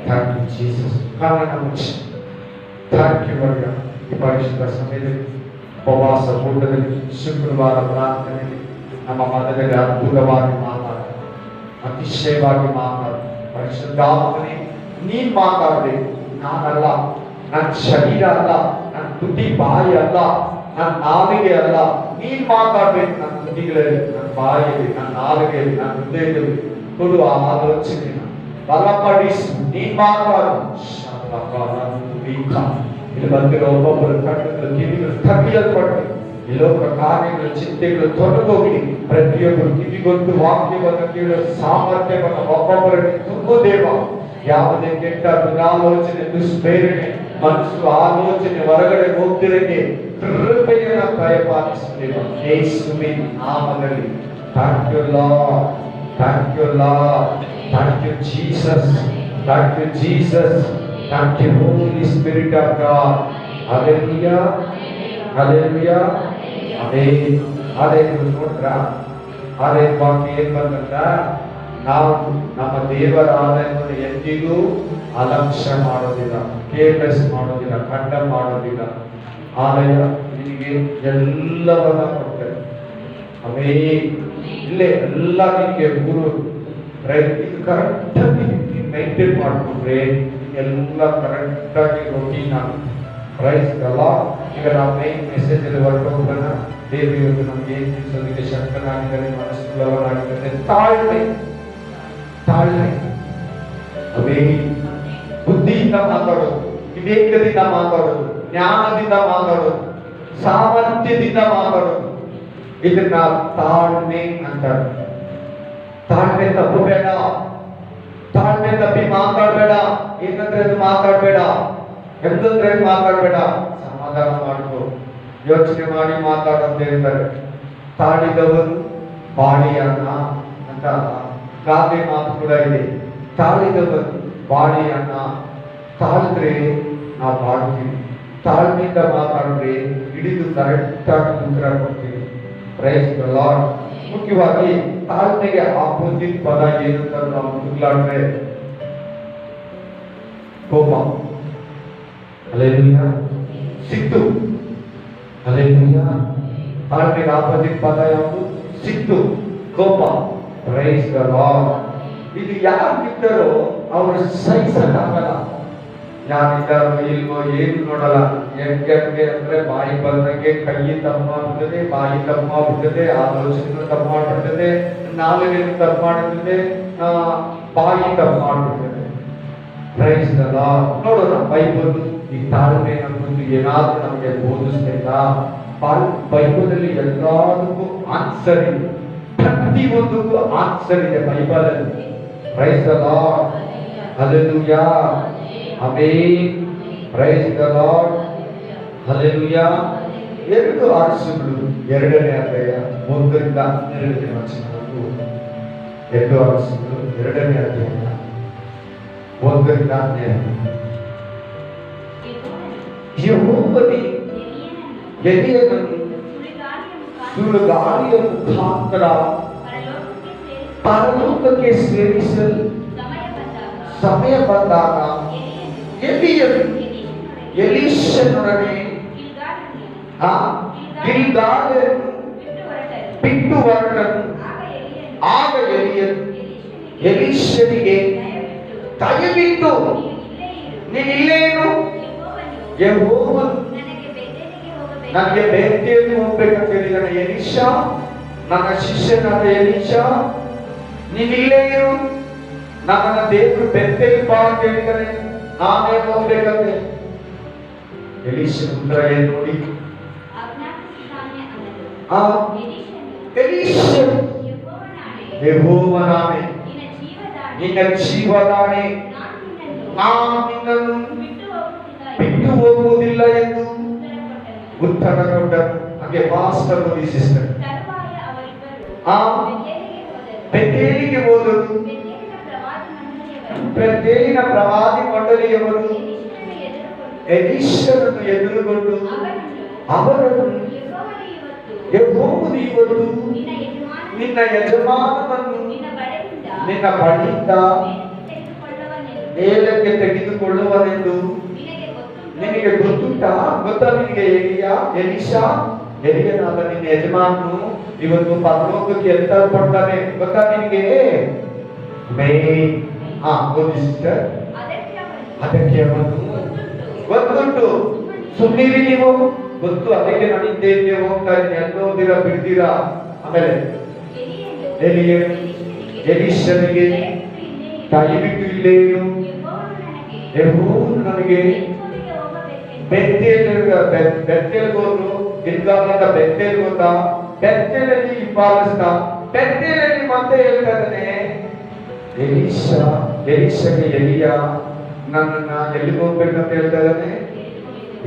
Thank you Jesus. ಕಾರಣ ಮುಚ್ಚಿ thank you ವರ್ಗ ಈ ಪರಿಶುದ್ಧ ಸಮಯದಲ್ಲಿ ಉಪವಾಸ ಊಟದಲ್ಲಿ ಶುಕ್ರವಾರ ಪ್ರಾರ್ಥನೆಯಲ್ಲಿ ನಮ್ಮ ಮನದಲ್ಲಿ ಅದ್ಭುತವಾಗಿ ಮಾತಾಡ, ಅತಿಶಯವಾಗಿ ಮಾತಾಡ. ಪರಿಶುದ್ಧಾತ್ಮನೇ ನೀನ್ ಮಾತಾಡಬೇಕು, ನಾನಲ್ಲ. ನನ್ನ ಶರೀರ ಅಲ್ಲ, ನನ್ನ ತುಟಿ ಬಾಯಿ ಅಲ್ಲ, ನನ್ನ ನಾಲಿಗೆ ಅಲ್ಲ. ನೀನ್ ಮಾತಾಡ್ಬೇಕು ನನ್ನ ತುಟಿಗಳಲ್ಲಿ, ನನ್ನ ಬಾಯಿಯಲ್ಲಿ, ನನ್ನ ನಾಲಿಗೆಯಲ್ಲಿ, ನನ್ನ ಹೃದಯದಲ್ಲಿ. ಕೊಡು ಆ ಆಲೋಚನೆಯ ಬಲಪಡಿಸು, ನೀನ್ ಮಾತಾಡು. ಇಲ್ಲಿ ಬಂದಿರೋ ಒಬ್ಬೊಬ್ಬರ ಕಣ್ಣುಗಳು ಕಿವಿಗಳು ತಗ್ಗಿಯಲ್ಪಟ್ಟು ಈ ಲೋಕ ಕಾರ್ಯಗಳು ಚಿಂತೆಗಳು ತೊಡಗೋಗಿ ಪ್ರತಿಯೊಬ್ಬರು ಕಿವಿಗೊಂದು ವಾಕ್ಯವನ್ನು ಕೇಳುವ ಸಾಮರ್ಥ್ಯವನ್ನು ಒಬ್ಬೊಬ್ಬರಿಗೆ ತುಂಬು ದೇವ. ಯಾವುದೇ ಕೆಟ್ಟ ದುರಾಲೋಚನೆ, ದುಷ್ಪ್ರೇರಣೆ, ಮನಸ್ಸು ಆಲೋಚನೆ ಹೊರಗಡೆ ಹೋಗ್ತಿರಕ್ಕೆ ಕೃಪೆಯನ್ನು ದಯಪಾಲಿಸುತ್ತೇವ ಯೇಸುವಿನ ನಾಮದಲ್ಲಿ. Thank you Lord, thank you Lord, thank you Jesus, thank you Jesus, thank you Holy Spirit of God. Hallelujah, hallelujah, amen. Hallelujah. ನೋಡ್ರ ಅದೇ ವಾಕ್ಯ ಏನ್ ಬಂದಂತ, ನಾವು ನಮ್ಮ ದೇವರ ಆಲಯವನ್ನು ಎಂದಿಗೂ ಅಲಕ್ಷ್ಯ ಮಾಡೋದಿಲ್ಲ, ಕೇರ್ಲೆಸ್ ಮಾಡೋದಿಲ್ಲ, ಖಂಡನ ಮಾಡೋದಿಲ್ಲ. ಆಲಯ ನಿನಗೆ ಎಲ್ಲವನ್ನ ಕೊಡ್ತೇವೆ. ಆಮೇನ್. ಇಲ್ಲೇ ಎಲ್ಲ ನಿನಗೆ ಗುರು ಇದು ಕರೆಕ್ಟ್ ಆಗಿ ಮೇಂಟೈನ್ ಮಾಡ್ಕೊಂಡ್ರೆ ಎಲ್ಲ ಕರೆಕ್ಟ್ ಆಗಿ ರೊಟೀನ್ ಆಗುತ್ತೆ. ಪ್ರೈಸ್ ಅಲ್ಲ. ಈಗ ನಾವು ಮೈನ್ ಮೆಸೇಜ್ ಅಲ್ಲಿ ಹೊರಟೋಗೋಣ. ದೇವರು ಇವತ್ತು ನಮ್ಗೆ ಏನ್ ತಿಳಿಸೋದಕ್ಕೆ ಶಕ್ತನಾಗಿದ್ದಾರೆ, ಮನಸ್ಸುಳ್ಳವನಾಗಿದ್ದಾರೆ. ತಾಳ್ಮೆ, ತಾಳ್ಮೆ. ಅದೇ ಬುದ್ಧಿಯಿಂದ ಮಾತಾಡೋದು, ವಿವೇಕದಿಂದ ಮಾತಾಡೋದು, ಜ್ಞಾನದಿಂದ ಮಾತಾಡೋದು, ಸಾಮರ್ಥ್ಯದಿಂದ ಮಾತಾಡೋದು. ಇದನ್ನ ತಾಳ್ಮೆ ಅಂತಾರೆ. ತಾಳ್ಮೆ ತಪ್ಪಬೇಡ, ತಾಳ್ಮೆ ತಪ್ಪಿ ಮಾತಾಡಬೇಡ. ಏನಂದ್ರೆ ಅದು ಮಾತಾಡಬೇಡ, ಎಂತಂದ್ರೆ ಮಾತಾಡಬೇಡ. ಸಮಾಧಾನ ಮಾಡ್ಕೋ, ಯೋಚನೆ ಮಾಡಿ ಮಾತಾಡಂತ ಹೇಳ್ತಾರೆ. ತಾಳಿದವರು ಬಾಳಿಯನ್ನ ಅಂತ ಗಾದೆ ಮಾತು ಕೂಡ ಇದೆ. ತಾಳಿದವರು ಬಾಳಿಯನ್ನ, ತಾಳಿದ್ರೆ ನಾವು ಬಾಳ್ತೀವಿ. ತಾಳ್ಮೆಯಿಂದ ಮಾತಾಡಿದ್ರೆ ಹಿಡಿದು ಕರೆಕ್ಟ್ ಆಗಿ ಉತ್ತರ ಕೊಡ್ತೀವಿ. Praise the Lord. ಮುಖ್ಯವಾಗಿ ತಾಳ್ಮೆಗೆ ಆಪೋಸಿಟ್ ಪದ ಏನು ಅಂತ ನಾವು ತುಗ್ಲಾಡ್ರೆ ಕೋಪ, ಹಲ್ಲೆಲೂಯಾ, ಸಿಟ್ಟು. ಹಲ್ಲೆಲೂಯಾ. ತಾಳ್ಮೆಗೆ ಆಪೋಸಿಟ್ ಪದ ಯಾವುದು? ಸಿಟ್ಟು, ಕೋಪ. Praise the Lord. ಇದು ಯಾರು ಬಿದ್ದಾರೋ ಅವರು ಸಹಿಸಕ್ಕಾಗಲ್ಲ. ಯಾರಿದ್ದಾರೋ ಇಲ್ವೋ ಏನು ನೋಡಲ್ಲ. ಹೆಂಗೆ ಅಂದ್ರೆ ಬಾಯಿ ಬಂದಂಗೆ ಕೈ ತಪ್ಪಾಗ್ತದೆ, ಬಾಯಿ ತಪ್ಪಾಗ್ತದೆ, ಆಲೋಚನೆ ತಪ್ಪಾಗ್ಬಿಡ್ತದೆ, ನಾಲಿಗೆ ತಪ್ಪಾಗ್ತದೆ, ಬಾಯಿ ತಪ್ಪಾಗ್ಬಿಡ್ತದೆ. Praise the Lord. ನೋಡೋಣ ಬೈಬಲ್ ಈ ತಾಳ್ಮೆ ಅನ್ನೋದು ಏನಾದ್ರೂ ನಮಗೆ ಬೋಧಿಸ್ತಾ? ಬೈಬಲಲ್ಲಿ ಎಲ್ಲದಕ್ಕೂ ಆನ್ಸರ್ ಇದೆ, ಪ್ರತಿಯೊಂದಕ್ಕೂ ಆನ್ಸರ್ ಇದೆ ಬೈಬಲ್ ಅಲ್ಲಿ. Praise the Lord. Hallelujah, amen. Praise the Lord. Hallelujah. ಎರಡು ಆರ್ಸಗಳು, 2ನೇ ಅಧ್ಯಾಯ 1ರಿಂದ 12ನೇ ವಚನವರೆಗೂ. 2 ಆರ್ಸಗಳು 2ನೇ ಅಧ್ಯಾಯ 1ರಿಂದ 12. ಯೆಹೋವನೇ ಎಲಿಯನನ್ನು ಸುಳ್ಳುಗಾಳಿಯ ಮುಖಾಂತರ ಪರಲೋಕಕ್ಕೆ ಸೇರಿಸಲು ಸಮಯ ಬಂದಾಗ ಎಲಿಯನು ಎಲೀಷನೊಡನೆ ಗಿಲ್ಗಾಲನ್ನು ಬಿಟ್ಟು ಹೊರಟನು. ಆಗ ಎಲಿಯನು ಎಲೀಷನಿಗೆ, ದಯವಿಟ್ಟು ನೀನಿಲ್ಲೇನು? ಯೆಹೋವನು ನನಗೆ ಬೇತೇಲಿಗೆ ಹೋಗ್ಬೇಕಂತ ಹೇಳಿದಾನೆ. ಎಲೀಷಾ, ನನ್ನ ಶಿಷ್ಯನಾದ ಎಲೀಷಾ, ನೀನಿಲ್ಲೇ ಇರು. ನನ್ನ ದೇವರು ಬೇತೇಲಿಗೆ ಬಾ ಅಂತ ಹೇಳಿದಾನೆ, ನಾನೇ ಹೋಗ್ಬೇಕಂತೆ. ಎಲೀಷನ ಉತ್ತರ ಏನು ನೋಡಿ? ಎಲೀಷನು, ಯೆಹೋವನಾಮೆ, ನಿನ್ನ ಜೀವದಾಣೆ, ನಾನು ನಿನ್ನನ್ನು ಬಿಟ್ಟು ಹೋಗುವುದಿಲ್ಲ ಎಂದು ಉತ್ತರ ಕೊಟ್ಟರು. ಹಾಗೆ ಪಾಸ್ಟರ್ ಓದಿ ಸಿಸ್ಟರ್ ಬೆತೇಲಿಗೆ ಹೋದರು. ಬೆತೇಲಿನ ಪ್ರವಾದಿ ಮಂಡಳಿಯವರು ಎಲೀಷನನ್ನು ಎದುರುಗೊಂಡು ಅವರನ್ನು, ಯೆಹೋವನು ಇವತ್ತು ನಿನ್ನ ಯಜಮಾನನನ್ನು ನಿನ್ನ ಬಳಿಯಿಂದ ಮೇಲಕ್ಕೆ ತೆಗೆದುಕೊಳ್ಳುವನೆಂದು ನಿನಗೆ ಗೊತ್ತುಂಟಾ? ಗೊತ್ತಾ ನಿನಗೆ? ಎಲಿಯನಾದ ನಿನ್ನ ಯಜಮಾನನು ಇವತ್ತು ಪರಲೋಕಕ್ಕೆ ಎತ್ತಲ್ಪಡ್ತಾನೆ. ಗೊತ್ತಾ ನಿನಗೆ? ಓದಿ ಸಿಸ್ಟರ್. ಅದಕ್ಕೆ ಅವನು ಗೊತ್ತುಂಟು. ಸುಮ್ಮನಿರಿ ನೀವು. ಗೊತ್ತು, ಅದಕ್ಕೆ ನಾನು ಹಿಂದೆ ಹೋಗ್ತಾ ಇದ್ದೀನಿ, ಎಲ್ಲೋದಿರ ಬಿಡ್ದಿರಾ. ಆಮೇಲೆ ಎಲೀಷನಿಗೆ ದಯವಿಟ್ಟು ಇಲ್ಲೇನು, ಯೆಹೋವನು ನನಗೆ ಬೆತ್ತೇಲ್ಗೋರು ಗಿಲ್ಗಾಲಿಂದ ಬೆತ್ತೇಲ್ ಗೊತ್ತಾ? ಬೆತ್ತೇಲಲ್ಲಿ ಹಿಂಬಾಲಿಸ್ತಾ, ಬೆತ್ತೇಲಲ್ಲಿ ಮತ್ತೆ ಹೇಳ್ತಾ ಇದ್ದಾನೆ ಎಲೀಷಗೆ ಎಲಿಯ ನನ್ನನ್ನ ಎಲ್ಲಿಗೆ ಹೋಗ್ಬೇಕಂತ ಹೇಳ್ತಾ ಇದ್ದಾನೆ?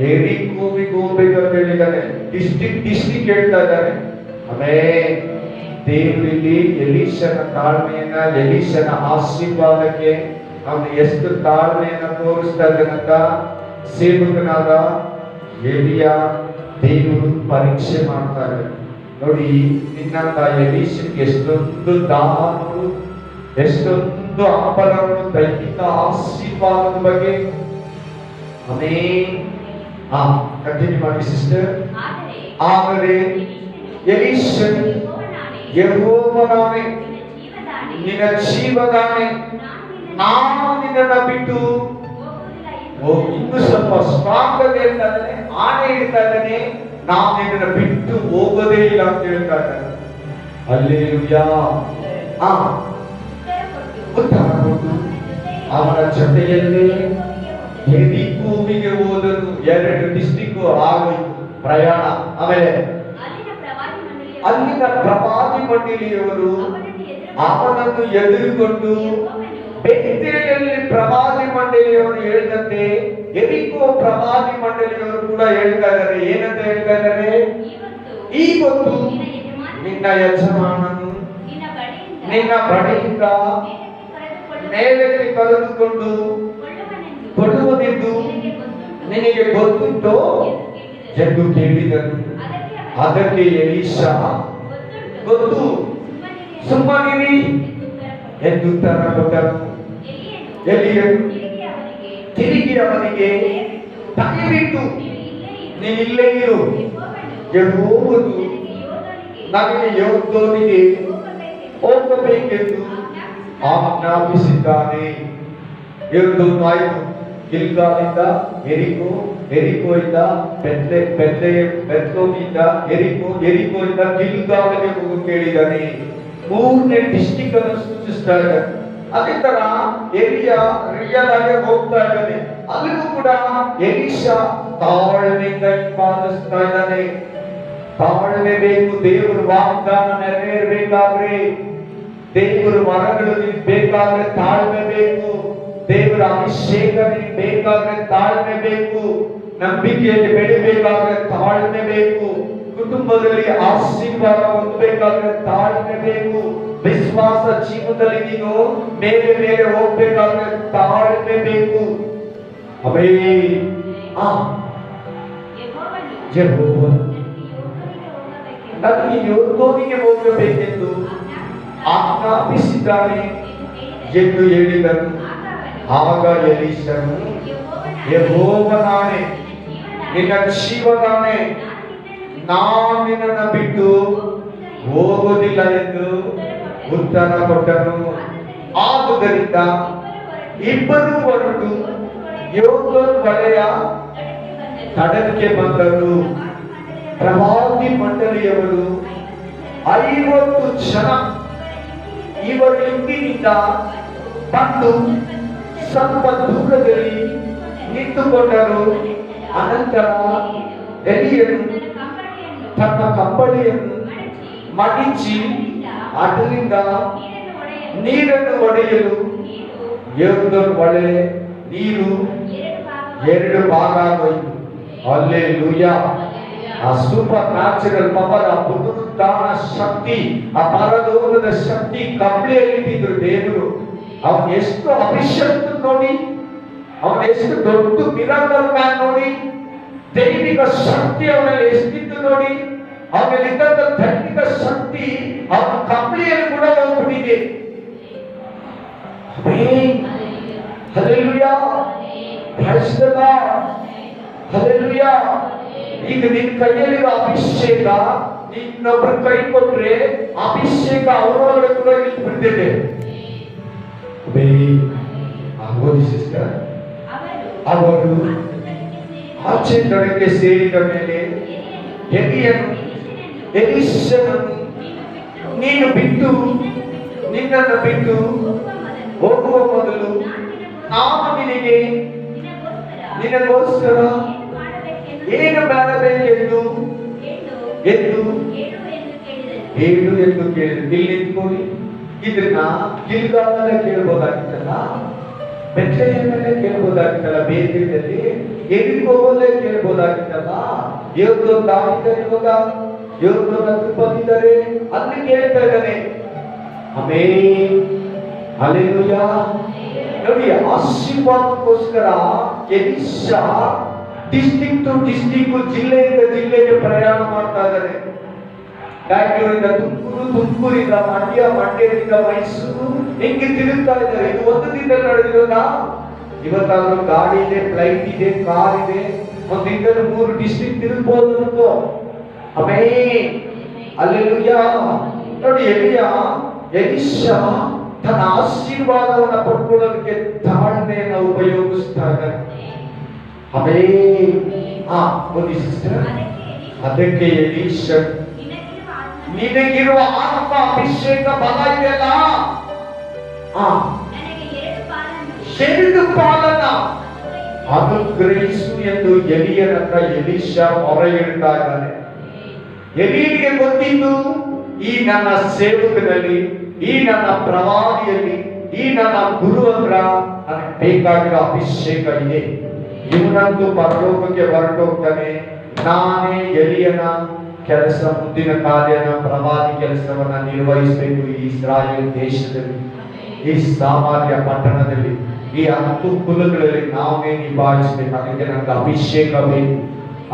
ಎರಿಕೋವಿಗೆ ಹೋಗ್ಬೇಕಂತ ಹೇಳಿದ್ದಾನೆ. ಡಿಸ್ಟಿಕ್ ಹೇಳ್ತಾ ಇದ್ದಾನೆ. ಆಮೇಲೆ ದೇವರು ಇಲ್ಲಿ ಎಲೀಷನ ತಾಳ್ಮೆಯನ್ನ, ಎಲೀಷನ ಆಶೀರ್ವಾದಕ್ಕೆ ಅವನು ಎಷ್ಟು ತಾಳ್ಮೆಯನ್ನ ತೋರಿಸ್ತಾ ಇದ್ದಾನಂತ ಸೇವಕನಾದ ಎಲಿಯ ದೇವರು ಪರೀಕ್ಷೆ ಮಾಡ್ತಾರೆ. ನೋಡಿ, ನಿನ್ನಂತ ಎಲೀಷನ್ಗೆ ಎಷ್ಟೊಂದು ದಾನಗಳು, ಎಷ್ಟೊಂದು ಹಂಬಲಗಳು, ದೈಹಿಕ ಆಶೀರ್ವಾದದ ಬಗ್ಗೆ. ಕಂಟಿನ್ಯೂ ಮಾಡಿ ಸಿಸ್ಟರ್. ಆದರೆ ಎಲೀಷನು ಯೆಹೋವನಾಣೆ, ನಿನ್ನ ಜೀವದಾಣೆ, ನಾನು ನಿನ್ನನ್ನು ಬಿಟ್ಟು ಇನ್ನು ಸ್ವಲ್ಪ ಸ್ಟ್ರಾಂಗ್ ಆಗಿ ಹೇಳ್ತಾ ಇದ್ದಾನೆ, ಆಣೆ ಇಡ್ತಾ ಇದ್ದಾನೆ, ನಾನು ನಿನ್ನನ್ನು ಬಿಟ್ಟು ಹೋಗೋದೇ ಇಲ್ಲ ಅಂತ ಹೇಳ್ತಾ ಇದ್ದಾನೆ. ಹಲ್ಲೆಲೂಯಾ. ಉತ್ತರ ಕೊಟ್ಟು ಅವನ ಜೊತೆಯಲ್ಲಿ ಎರಿಕೋವಿಗೆ ಹೋದನು. 2 ಡಿಸ್ಟ್ರಿಕ್ಟ್ ಆಗೋಯ್ತು ಪ್ರಯಾಣ. ಆಮೇಲೆ ಅಲ್ಲಿನ ಪ್ರವಾದಿ ಮಂಡಳಿಯವರು ಅವನನ್ನು ಎದುರುಗೊಂಡು, ಬೆತ್ತೇಲಲ್ಲಿ ಪ್ರವಾದಿ ಮಂಡಳಿಯವರು ಹೇಳಿದಂತೆ ಎರಿಕೋ ಪ್ರವಾದಿ ಮಂಡಳಿಯವರು ಕೂಡ ಹೇಳ್ತಾ ಇದ್ದಾರೆ. ಏನಂತ ಹೇಳ್ತಾ ಇದ್ದಾರೆ? ಇವತ್ತು ನಿನ್ನ ಯಜಮಾನನು ನಿನ್ನ ಬಳಿಯಿಂದ ಮೇಲಕ್ಕೆ ಕರೆದುಕೊಂಡು ಕೊಡುವುದೆಂದು ನಿನಗೆ ಗೊತ್ತುಂಟೋ ಎಂದು ಕೇಳಿದನು. ಅದಕ್ಕೆ ಎಲೀಷಾ, ಗೊತ್ತು, ಸುಮ್ಮನಿರಿ ಎಂದು ಉತ್ತರ ಕೊಟ್ಟನು. ಎಲಿಯನು ತಿರುಗಿ ಅವನಿಗೆ, ದಯವಿಟ್ಟು ನೀನಿಲ್ಲೇ ಇರು, ಯೆಹೋವನು ನನಗೆ ಯೋರ್ದೋನಿಗೆ ಹೋಗಬೇಕೆಂದು ಆಜ್ಞಾಪಿಸಿದ್ದಾನೆ. ಯೋರ್ದೋನ್ ಆಯಿತು. ಗಿಲ್ಗಾಲಿಂದ ಎರಿಕೋಯಿಂದ ಬೆತ್ಲೋನಿಂದ ಎರಿಕೋಯಿಂದ ಗಿಲ್ಗಾಲಿಗೆ ಹೋಗು ಕೇಳಿದ್ದಾನೆ. 3ನೇ ಡಿಸ್ಟ್ರಿಕ್ಟ್ ಅನ್ನು ಸೂಚಿಸ್ತಾ ಇದ್ದಾನೆ. ಅದೇ ತರ ರಿಯಲ್ ಆಗಿ ಹೋಗ್ತಾ ಇದ್ದಾನೆ. ಅಲ್ಲಿಗೂ ಕೂಡ ಎಲೀಷಾ ತಾಳ್ಮೆಯಿಂದ ಹಿಂಬಾಲಿಸ್ತಾ ಇದ್ದಾನೆ. ತಾಳ್ಮೆ ಬೇಕು. ದೇವರ ವಾಗ್ದಾನ ನೆರವೇರಬೇಕಾದ್ರೆ, ದೇವರ ವರಗಳು ಬೇಕಾದ್ರೆ ತಾಳ್ಮೆ ಬೇಕು. ದೇವರ ಅಭಿಷೇಕ ಬೇಕಾದ್ರೆ ತಾಳ್ಮೆ ಬೇಕು. ನಂಬಿಕೆಯಲ್ಲಿ ಬೆಳಿಬೇಕಾದ್ರೆ ತಾಳ್ಮೆ ಬೇಕು. ಕುಟುಂಬದಲ್ಲಿ ಆಶೀರ್ವಾದ ಹೊಂದಬೇಕಾದ್ರೆ ತಾಳ್ಮೆ ಬೇಕು. ವಿಶ್ವಾಸ ಜೀವನದಲ್ಲಿ ನೀನು ಮೇಲೆ ಮೇಲೆ ಹೋಗ್ಬೇಕಾದ್ರೆ ತಾಳ್ಮೆ ಬೇಕು. ಯೆಹೋವನು ನನಗೆ ಯೋರ್ದೋನಿಗೆ ಹೋಗಬೇಕೆಂದು ಆಜ್ಞಾಪಿಸಿದ್ದಾನೆ ಎಂದು ಹೇಳಿದನು. ಆಗ ಎಲೀಷನು, ಯೆಹೋವನಾಣೆ, ನಿನ್ನ ಜೀವದಾಣೆ, ನಾನು ನಿನ್ನನ್ನು ಬಿಟ್ಟು ಹೋಗೋದಿಲ್ಲ ಎಂದು ಉತ್ತರ ಕೊಟ್ಟನು. ಆದುದರಿಂದ ಇಬ್ಬರು ಹೊರಟು ಯೋರ್ದೋನ್ ಹೊಳೆಯ ತಡಕ್ಕೆ ಬಂದರು. ಪ್ರವಾದಿ ಮಂಡಳಿಯವರು 50 ಜನ ಇವರ ಹಿಂದಿನಿಂದ ಬಂದು ಸ್ವಲ್ಪ ದೂರದಲ್ಲಿ ನಿಂತುಕೊಂಡರು. ಅನಂತರ ಎಲಿಯನು ತನ್ನ ಕಂಬಳಿಯನ್ನು ಮಡಿಚಿ ಅದರಿಂದ ನೀರನ್ನು ಹೊಡೆಯಲು ಯೋರ್ದೋನ್ ಹೊಳೆ ನೀರು 2 ಭಾಗ ಆಗೋಯ್ತು. ಹಲ್ಲೆಲೂಯಾ. ಆ ಸೂಪರ್ ನ್ಯಾಚುರಲ್ ಪವರ್, ಆ ಪುನರುತ್ಥಾನ ಶಕ್ತಿ, ಆ ಪರಲೋಕದ ಶಕ್ತಿ ಕಂಬಳಿಯಲ್ಲಿಟ್ಟಿದ್ರು ದೇವರು. ಅವನು ಎಷ್ಟು ಅಭಿಷಕ್ತ ನೋಡಿ, ಅವನು ಎಷ್ಟು ದೊಡ್ಡ ಮಿರಾಕಲ್ ಮ್ಯಾನ್ ನೋಡಿ, ದೈವಿಕ ಶಕ್ತಿ ಅವನಲ್ಲಿ ಎಷ್ಟಿತ್ತು ನೋಡಿ. ಅವನಲ್ಲಿದ್ದಂತ ದೈವಿಕ ಶಕ್ತಿ ಅವನ ಕಂಬಳಿಯಲ್ಲಿ ಕೂಡ ಹೋಗ್ಬಿಟ್ಟಿದೆ. Praise the Lord. Hallelujah. ಈಗ ನಿನ್ನ ಕೈಯಲ್ಲಿರೋ ಅಭಿಷೇಕ ಇನ್ನೊಬ್ಬರ ಕೈ ಕೊಟ್ರೆ ಅಭಿಷೇಕ ಅವರೊಳಗಡೆ ಕೂಡ ಇಟ್ಟು ಬಿಡ್ತೈತೆ. ಸಿಸ್ಟರ್ ಅವರು ಆಚೆ ಕಡೆಗೆ ಸೇರಿದ ಮೇಲೆ ಎಲೀಷನನ್ನು ನೀನು ಬಿಟ್ಟು ನಿನ್ನನ್ನು ಬಿಟ್ಟು ಹೋಗುವ ಮೊದಲು ನಾನು ನಿನಗೋಸ್ಕರ ಏನು ಮಾಡಬೇಕೆಂದು ಹೇಳು ಎಂದು ಕೇಳಿದ್ರು. ಇಲ್ಲಿ ನಿಂತ್ಕೊಳ್ಳಿ. ಇದನ್ನ ಗಿಲ್ಗಾಲಲ್ಲೇ ಕೇಳ್ಬೋದಾಗಿತ್ತಲ್ಲ, ಬೆತ್ಲೆಹೇಮಲ್ಲೇ ಕೇಳ್ಬೋದಾಗಿತ್ತಲ್ಲ, ಬೇತೇಲಲ್ಲಿ ಯೆರಿಕೋವಲ್ಲೇ ಕೇಳ್ಬೋದಾಗಿತ್ತಲ್ಲ. ಇವರು ದಾವಿದ್ದಾರೆ, ಇವಾಗ ಇವರು ಹತ್ರ ಬಂದಿದ್ದಾರೆ, ಅಲ್ಲಿ ಕೇಳ್ತಾ ಇದ್ದಾನೆ. Amen, hallelujah. ನೋಡಿ, ಆಶೀರ್ವಾದಕ್ಕೋಸ್ಕರ ಎಲೀಷಾ ಡಿಸ್ಟ್ರಿಕ್ಟ್ ಟು ಡಿಸ್ಟ್ರಿಕ್ಟ್, ಜಿಲ್ಲೆಯಿಂದ ಜಿಲ್ಲೆಗೆ ಪ್ರಯಾಣ ಮಾಡ್ತಾ ಇದ್ದಾರೆ. ಬ್ಯಾಂಗ್ಳೂರಿಂದ ತುಮಕೂರಿಂದ ಮಂಡ್ಯದಿಂದ ಮೈಸೂರು, ಹಿಂಗೆ ತಿರುಗ್ತಾ ಇದ್ದಾರೆ. ಇದು ಒಂದು ದಿನದಲ್ಲಿ ನಡೆದಿರೋದ? ಇವತ್ತಾದ್ರೂ ಗಾಡಿ ಇದೆ, ಫ್ಲೈಟ್ ಇದೆ, ಕಾರ್ ಇದೆ, ಒಂದು ದಿನದಲ್ಲಿ 3 ಡಿಸ್ಟ್ರಿಕ್ಟ್ ತಿರುಗಬಹುದು. Amen, hallelujah. ನೋಡಿ, ಎಲೀಷಾ ತನ್ನ ಆಶೀರ್ವಾದವನ್ನು ಪಡ್ಕೊಳ್ಳೋದಕ್ಕೆ ತಾಳ್ಮೆಯನ್ನು ಉಪಯೋಗಿಸ್ತಾ ಇದ್ದಾರೆ. ಆಮೆನ್. ಓದಿ ಸಿಸ್ಟರ್. ಅದಕ್ಕೆ ಎಲೀಷಾ, ನಿನಗಿರುವ ಆತ್ಮ ಅಭಿಷೇಕ ಬಲ ಇದೆಯಲ್ಲ, 2 ಪಾಲನ್ನ ಅನುಗ್ರಹಿಸು ಎಂದು ಎಲಿಯನ ಹತ್ರ ಎಲೀಷಾ ಮೊರೆ ಇಡ್ತಾ ಇದ್ದಾನೆ. ಎಲೀಯನಿಗೆ ಗೊತ್ತಿದ್ದು, ಈ ನನ್ನ ಸೇವಕನಲ್ಲಿ, ಈ ನನ್ನ ಪ್ರವಾದಿಯಲ್ಲಿ, ಈ ನನ್ನ ಗುರು ಹತ್ರ ನನಗೆ ಬೇಕಾಗಿರೋ ಅಭಿಷೇಕ ಇದೆ. ಇವನಂತೂ ಪರಲೋಕಕ್ಕೆ ಹೊರಟೋಗ್ತಾನೆ. ನಾನೇ ಎಲಿಯನ ಕೆಲಸ, ಮುಂದಿನ ಕಾರ್ಯನ, ಪ್ರವಾದಿ ಕೆಲಸವನ್ನ ನಿರ್ವಹಿಸಬೇಕು ಈ ಇಸ್ರಾಯೇಲ್ ದೇಶದಲ್ಲಿ, ಈ ಸಾಮಾನ್ಯ ಪಟ್ಟಣದಲ್ಲಿ, ಈ 10 ಕುಲಗಳಲ್ಲಿ ನಾವೇ ನಿಭಾಯಿಸಬೇಕು. ಅದಕ್ಕೆ ನನಗೆ ಅಭಿಷೇಕ ಬೇಕು.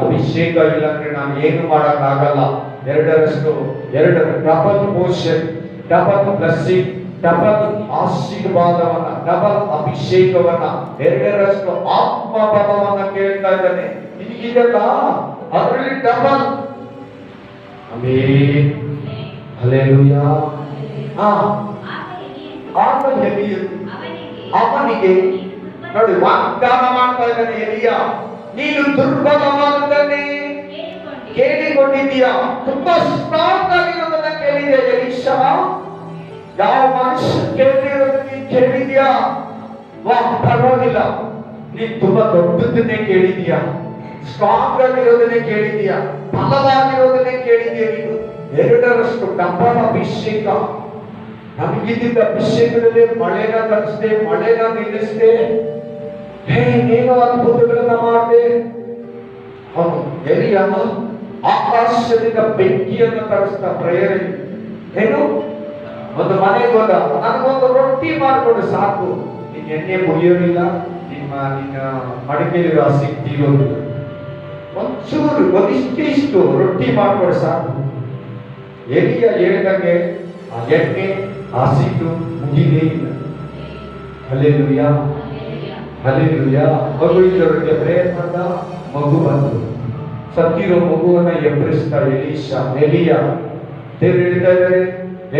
ಅಭಿಷೇಕ ಇಲ್ಲಂದ್ರೆ ನಾನು ಏನು ಮಾಡಕ್ಕಾಗಲ್ಲ. 2 double portion, double blessing, double ಆಶೀರ್ವಾದವನ್ನ, ಡಬಲ್ ಅಭಿಷೇಕವನ್ನ, 2 ಆತ್ಮ ಬಲವನ್ನ ಕೇಳ್ತಾ ಇದ್ದಾನೆ. ಇದೆಲ್ಲ ಅದರಲ್ಲಿ ಡಬಲ್. Amen, hallelujah. ಅವನಿಗೆ ನೋಡಿ ವಾಗ್ದಾನ ಮಾಡ್ತಾ ಇದ್ದಾನೆ ಎಲಿಯ, ನೀನು ದುರ್ಬಲವಾದನ್ನೇ ಕೇಳಿಕೊಂಡಿದ್ದೀಯಾ, ತುಂಬಾ ಸ್ಟ್ರಾಂಗ್ ಆಗಿರೋದನ್ನ ಕೇಳಿದ್ಯಾ ಎಲೀಷಾ. ಯಾವ ಮನುಷ್ಯ ಕೇಳಿರೋದನ್ನ ಕೇಳಿದ್ಯಾ? ಪರವಾಗಿಲ್ಲ, ನೀನ್ ತುಂಬಾ ದೊಡ್ಡದನ್ನೇ ಕೇಳಿದ್ಯಾ, ಸ್ಟ್ರಾಂಗ್ ಆಗಿರೋದನ್ನೇ ಕೇಳಿದ್ಯಾ, ಬಲವಾಗಿರೋದನ್ನೇ ಕೇಳಿದ್ಯಾ. ನೀನು 2ರಷ್ಟು ಡಬಲ್ ಅಭಿಷೇಕ. ನಮಗಿದ್ದ ಅಭಿಷೇಕದಲ್ಲಿ ಮಳೆನ ತರಿಸಿದೆ, ಮಳೆನ ನಿಲ್ಲಿಸಿದೆ, ಏನೇನೋ ಅದ್ಭುತಗಳನ್ನ ಮಾಡಿದೆ. ಅವನು ಎಲಿಯ ಆಕಾಶದಿಂದ ಬೆಂಕಿಯನ್ನು ತರಿಸ್ತಾ ಪ್ರೇರಣೆ. ಏನು? ಒಂದು ಮನೆಗೆ ಹೋದ, ನನಗೊಂದು ರೊಟ್ಟಿ ಮಾಡಿಕೊಡು ಸಾಕು, ನಿನ್ನ ಎಣ್ಣೆ ಮುಗಿಯೋದಿಲ್ಲ, ನಿನ್ನ ಮಡಿಕೆಲಿರೋ ಶಕ್ತಿ ಇರೋದಿಲ್ಲ, ಒಂಚೂರು ಒಂದಿಷ್ಟು ರೊಟ್ಟಿ ಮಾಡ್ಕೊಡು ಸಾಕು. ಎಲಿಯ ಹೇಳ್ದಂಗೆ ಆ ಎಣ್ಣೆ ಆ ಸಿಟ್ಟು ಮುಗಿದೇ ಇಲ್ಲ. Hallelujah, hallelujah. ಮಗು ಇದ್ದವರಿಗೆ ಪ್ರೇಯರ್ ಮಾಡ್ದ, ಮಗು ಬಂತು. ಸತ್ತಿರೋ ಮಗುವನ್ನ ಎಬ್ಬರಿಸ್ತಾ ಎಲಿಯ. ದೇವ್ರು ಹೇಳ್ತಾ ಇದ್ದಾರೆ,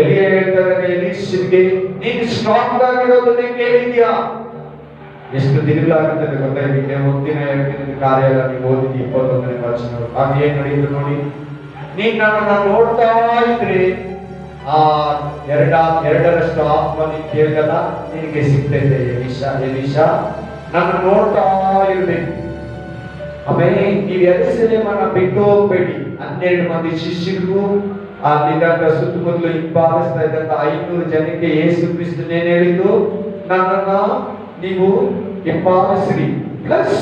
ಎಲಿಯ ಹೇಳ್ತಾ ಇದ್ದಾರೆ ಎಲೀಷನಿಗೆ, ನೀನು ಸ್ಟ್ರಾಂಗ್ ಆಗಿರೋದನ್ನೇ ಕೇಳಿದ್ಯಾ. ಎಷ್ಟು ದಿನಗಳಾಗುತ್ತದೆ ಗೊತ್ತಾ? ಇದಕ್ಕೆ 1 ದಿನ 2 ದಿನದ ಕಾರ್ಯ ಎಲ್ಲ ನೀವು ಓದಿದ್ವಿ. 21ನೇ ವಚನ ಆಗ ಏನ್ ನಡೆಯಿತು ನೋಡಿ. ನೀನ್ ನನ್ನನ್ನ ನೋಡ್ತಾ ಇದ್ರೆ ಆ 2ರಷ್ಟು ಆತ್ಮ ನೀನ್ ಕೇಳಿದಲ್ಲ, ನಿನಗೆ ಸಿಗ್ತೈತೆ ಎಲೀಷಾ. ನನ್ನ ನೋಡ್ತಾ ಇರ್ಬೇಕು. ಆಮೇಲೆ ನೀವು ಯೆರೂಸಲೇಮನ್ನ ಬಿಟ್ಟು ಹೋಗ್ಬೇಡಿ. 12 ಮಂದಿ ಶಿಷ್ಯರಿಗೂ ಅಲ್ಲಿದ್ದಂತ ಸುತ್ತಮುತ್ತಲು ಹಿಂಬಾಲಿಸ್ತಾ ಇದ್ದಂತ 500 ಜನಕ್ಕೆ ಯೇಸು ಕ್ರಿಸ್ತನೇನ್ ಹೇಳಿದ್ದು, ನನ್ನನ್ನ ನೀವು ಹಿಂಬಾಲಿಸ್ರಿ, ಪ್ಲಸ್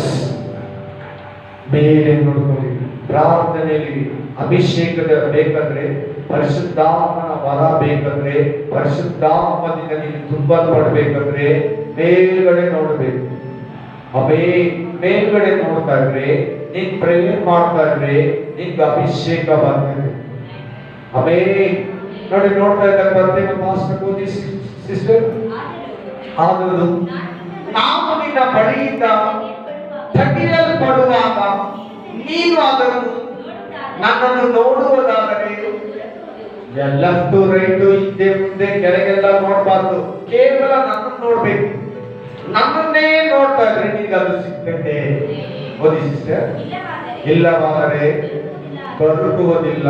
ಮೇಲೆ ನೋಡ್ಕೊಳ್ಳಿ, ಪ್ರಾರ್ಥನೆಯಲ್ಲಿ ಅಭಿಷೇಕದ ಬೇಕಂದ್ರೆ, ಪರಿಶುದ್ಧಾತ್ಮನ ವರ ಬೇಕಂದ್ರೆ, ಪರಿಶುದ್ಧಾತ್ಮದಿಂದ ನೀನು ತುಂಬಲ್ಪಡ್ಬೇಕಂದ್ರೆ ಮೇಲ್ಗಡೆ ನೋಡ್ಬೇಕು. ಮೇಲ್ಗಡೆ ನೋಡ್ತಾ ಇದ್ರೆ, ನೀನ್ ಪ್ರೇಯರ್ ಮಾಡ್ತಾ ಇದ್ರೆ ನಿನ್ಗೆ ಅಭಿಷೇಕ ಬರ್ತದೆ. ನೋಡಿ, ನೋಡ್ತಾ ಇದ್ದಾಗ ಬರ್ತೇನೆ ಮಾಸ್ಟರ್ ಓದಿ ಸಿಸ್ಟರ್. ಆದರೂ ನಾವು ನಿನ್ನ ಬಳಿಯಿಂದ ತೆಗೆಯಲ್ಪಡುವಾಗ ನೀನು ಅದನ್ನು ನನ್ನನ್ನು ನೋಡುವುದಾದರೆ ಲೆಫ್ಟ್ ರೈಟ್ ಹಿಂದೆ ಮುಂದೆ ಕೆಳಗೆಲ್ಲ ನೋಡಬಾರ್ದು, ಕೇವಲ ನನ್ನನ್ನು ನೋಡ್ಬೇಕು. ನನ್ನನ್ನೇ ನೋಡ್ತಾ ಇದ್ರೆ ನಿನಗೆ ಅದು ಸಿಗ್ತದೆ. ಓದಿ ಸಿಸ್ಟರ್, ಇಲ್ಲವಾದರೆ ದೊರಕುವುದಿಲ್ಲ.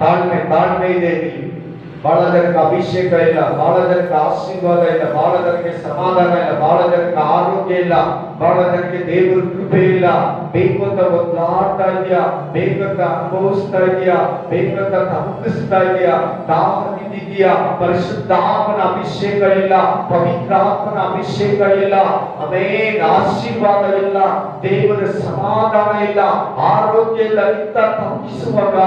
ತಾಳ್ಮೆ ಇದೆ. ಬಹಳ ಜನಕ್ಕೆ ಅಭಿಷೇಕ ಇಲ್ಲ, ಬಹಳ ಜನಕ್ಕೆ ಆಶೀರ್ವಾದ ಇಲ್ಲ, ಬಹಳ ಜನಕ್ಕೆ ಸಮಾಧಾನ ಇಲ್ಲ, ಬಹಳ ಜನಕ್ಕೆ ಆರೋಗ್ಯ ಇಲ್ಲ, ಬಹಳ ಜನಕ್ಕೆ ದೇವರ ಕೃಪೆ ಇಲ್ಲ. ಬೇಕು ಅಂತ ಒದ್ದಾಡ್ತಾ ಇದೆಯಾ, ಬೇಕಂತ ಅನುಭವಿಸ್ತಾ ಇದೆಯಾ, ಬೇಕಂತ ತಪ್ಪಿಸ್ತಾ ಇದೆಯಾ, ದಾಹದಿದೆಯಾ, ಪರಿಶುದ್ಧಾತ್ಮನ ಅಭಿಷೇಕ ಇಲ್ಲ, ಪವಿತ್ರಾತ್ಮನ ಅಭಿಷೇಕ ಇಲ್ಲ, ಅನೇಕ ಆಶೀರ್ವಾದ ಇಲ್ಲ, ದೇವರ ಸಮಾಧಾನ ಇಲ್ಲ, ಆರೋಗ್ಯ ಇಲ್ಲ ಅಂತ ತಪ್ಪಿಸುವಾಗ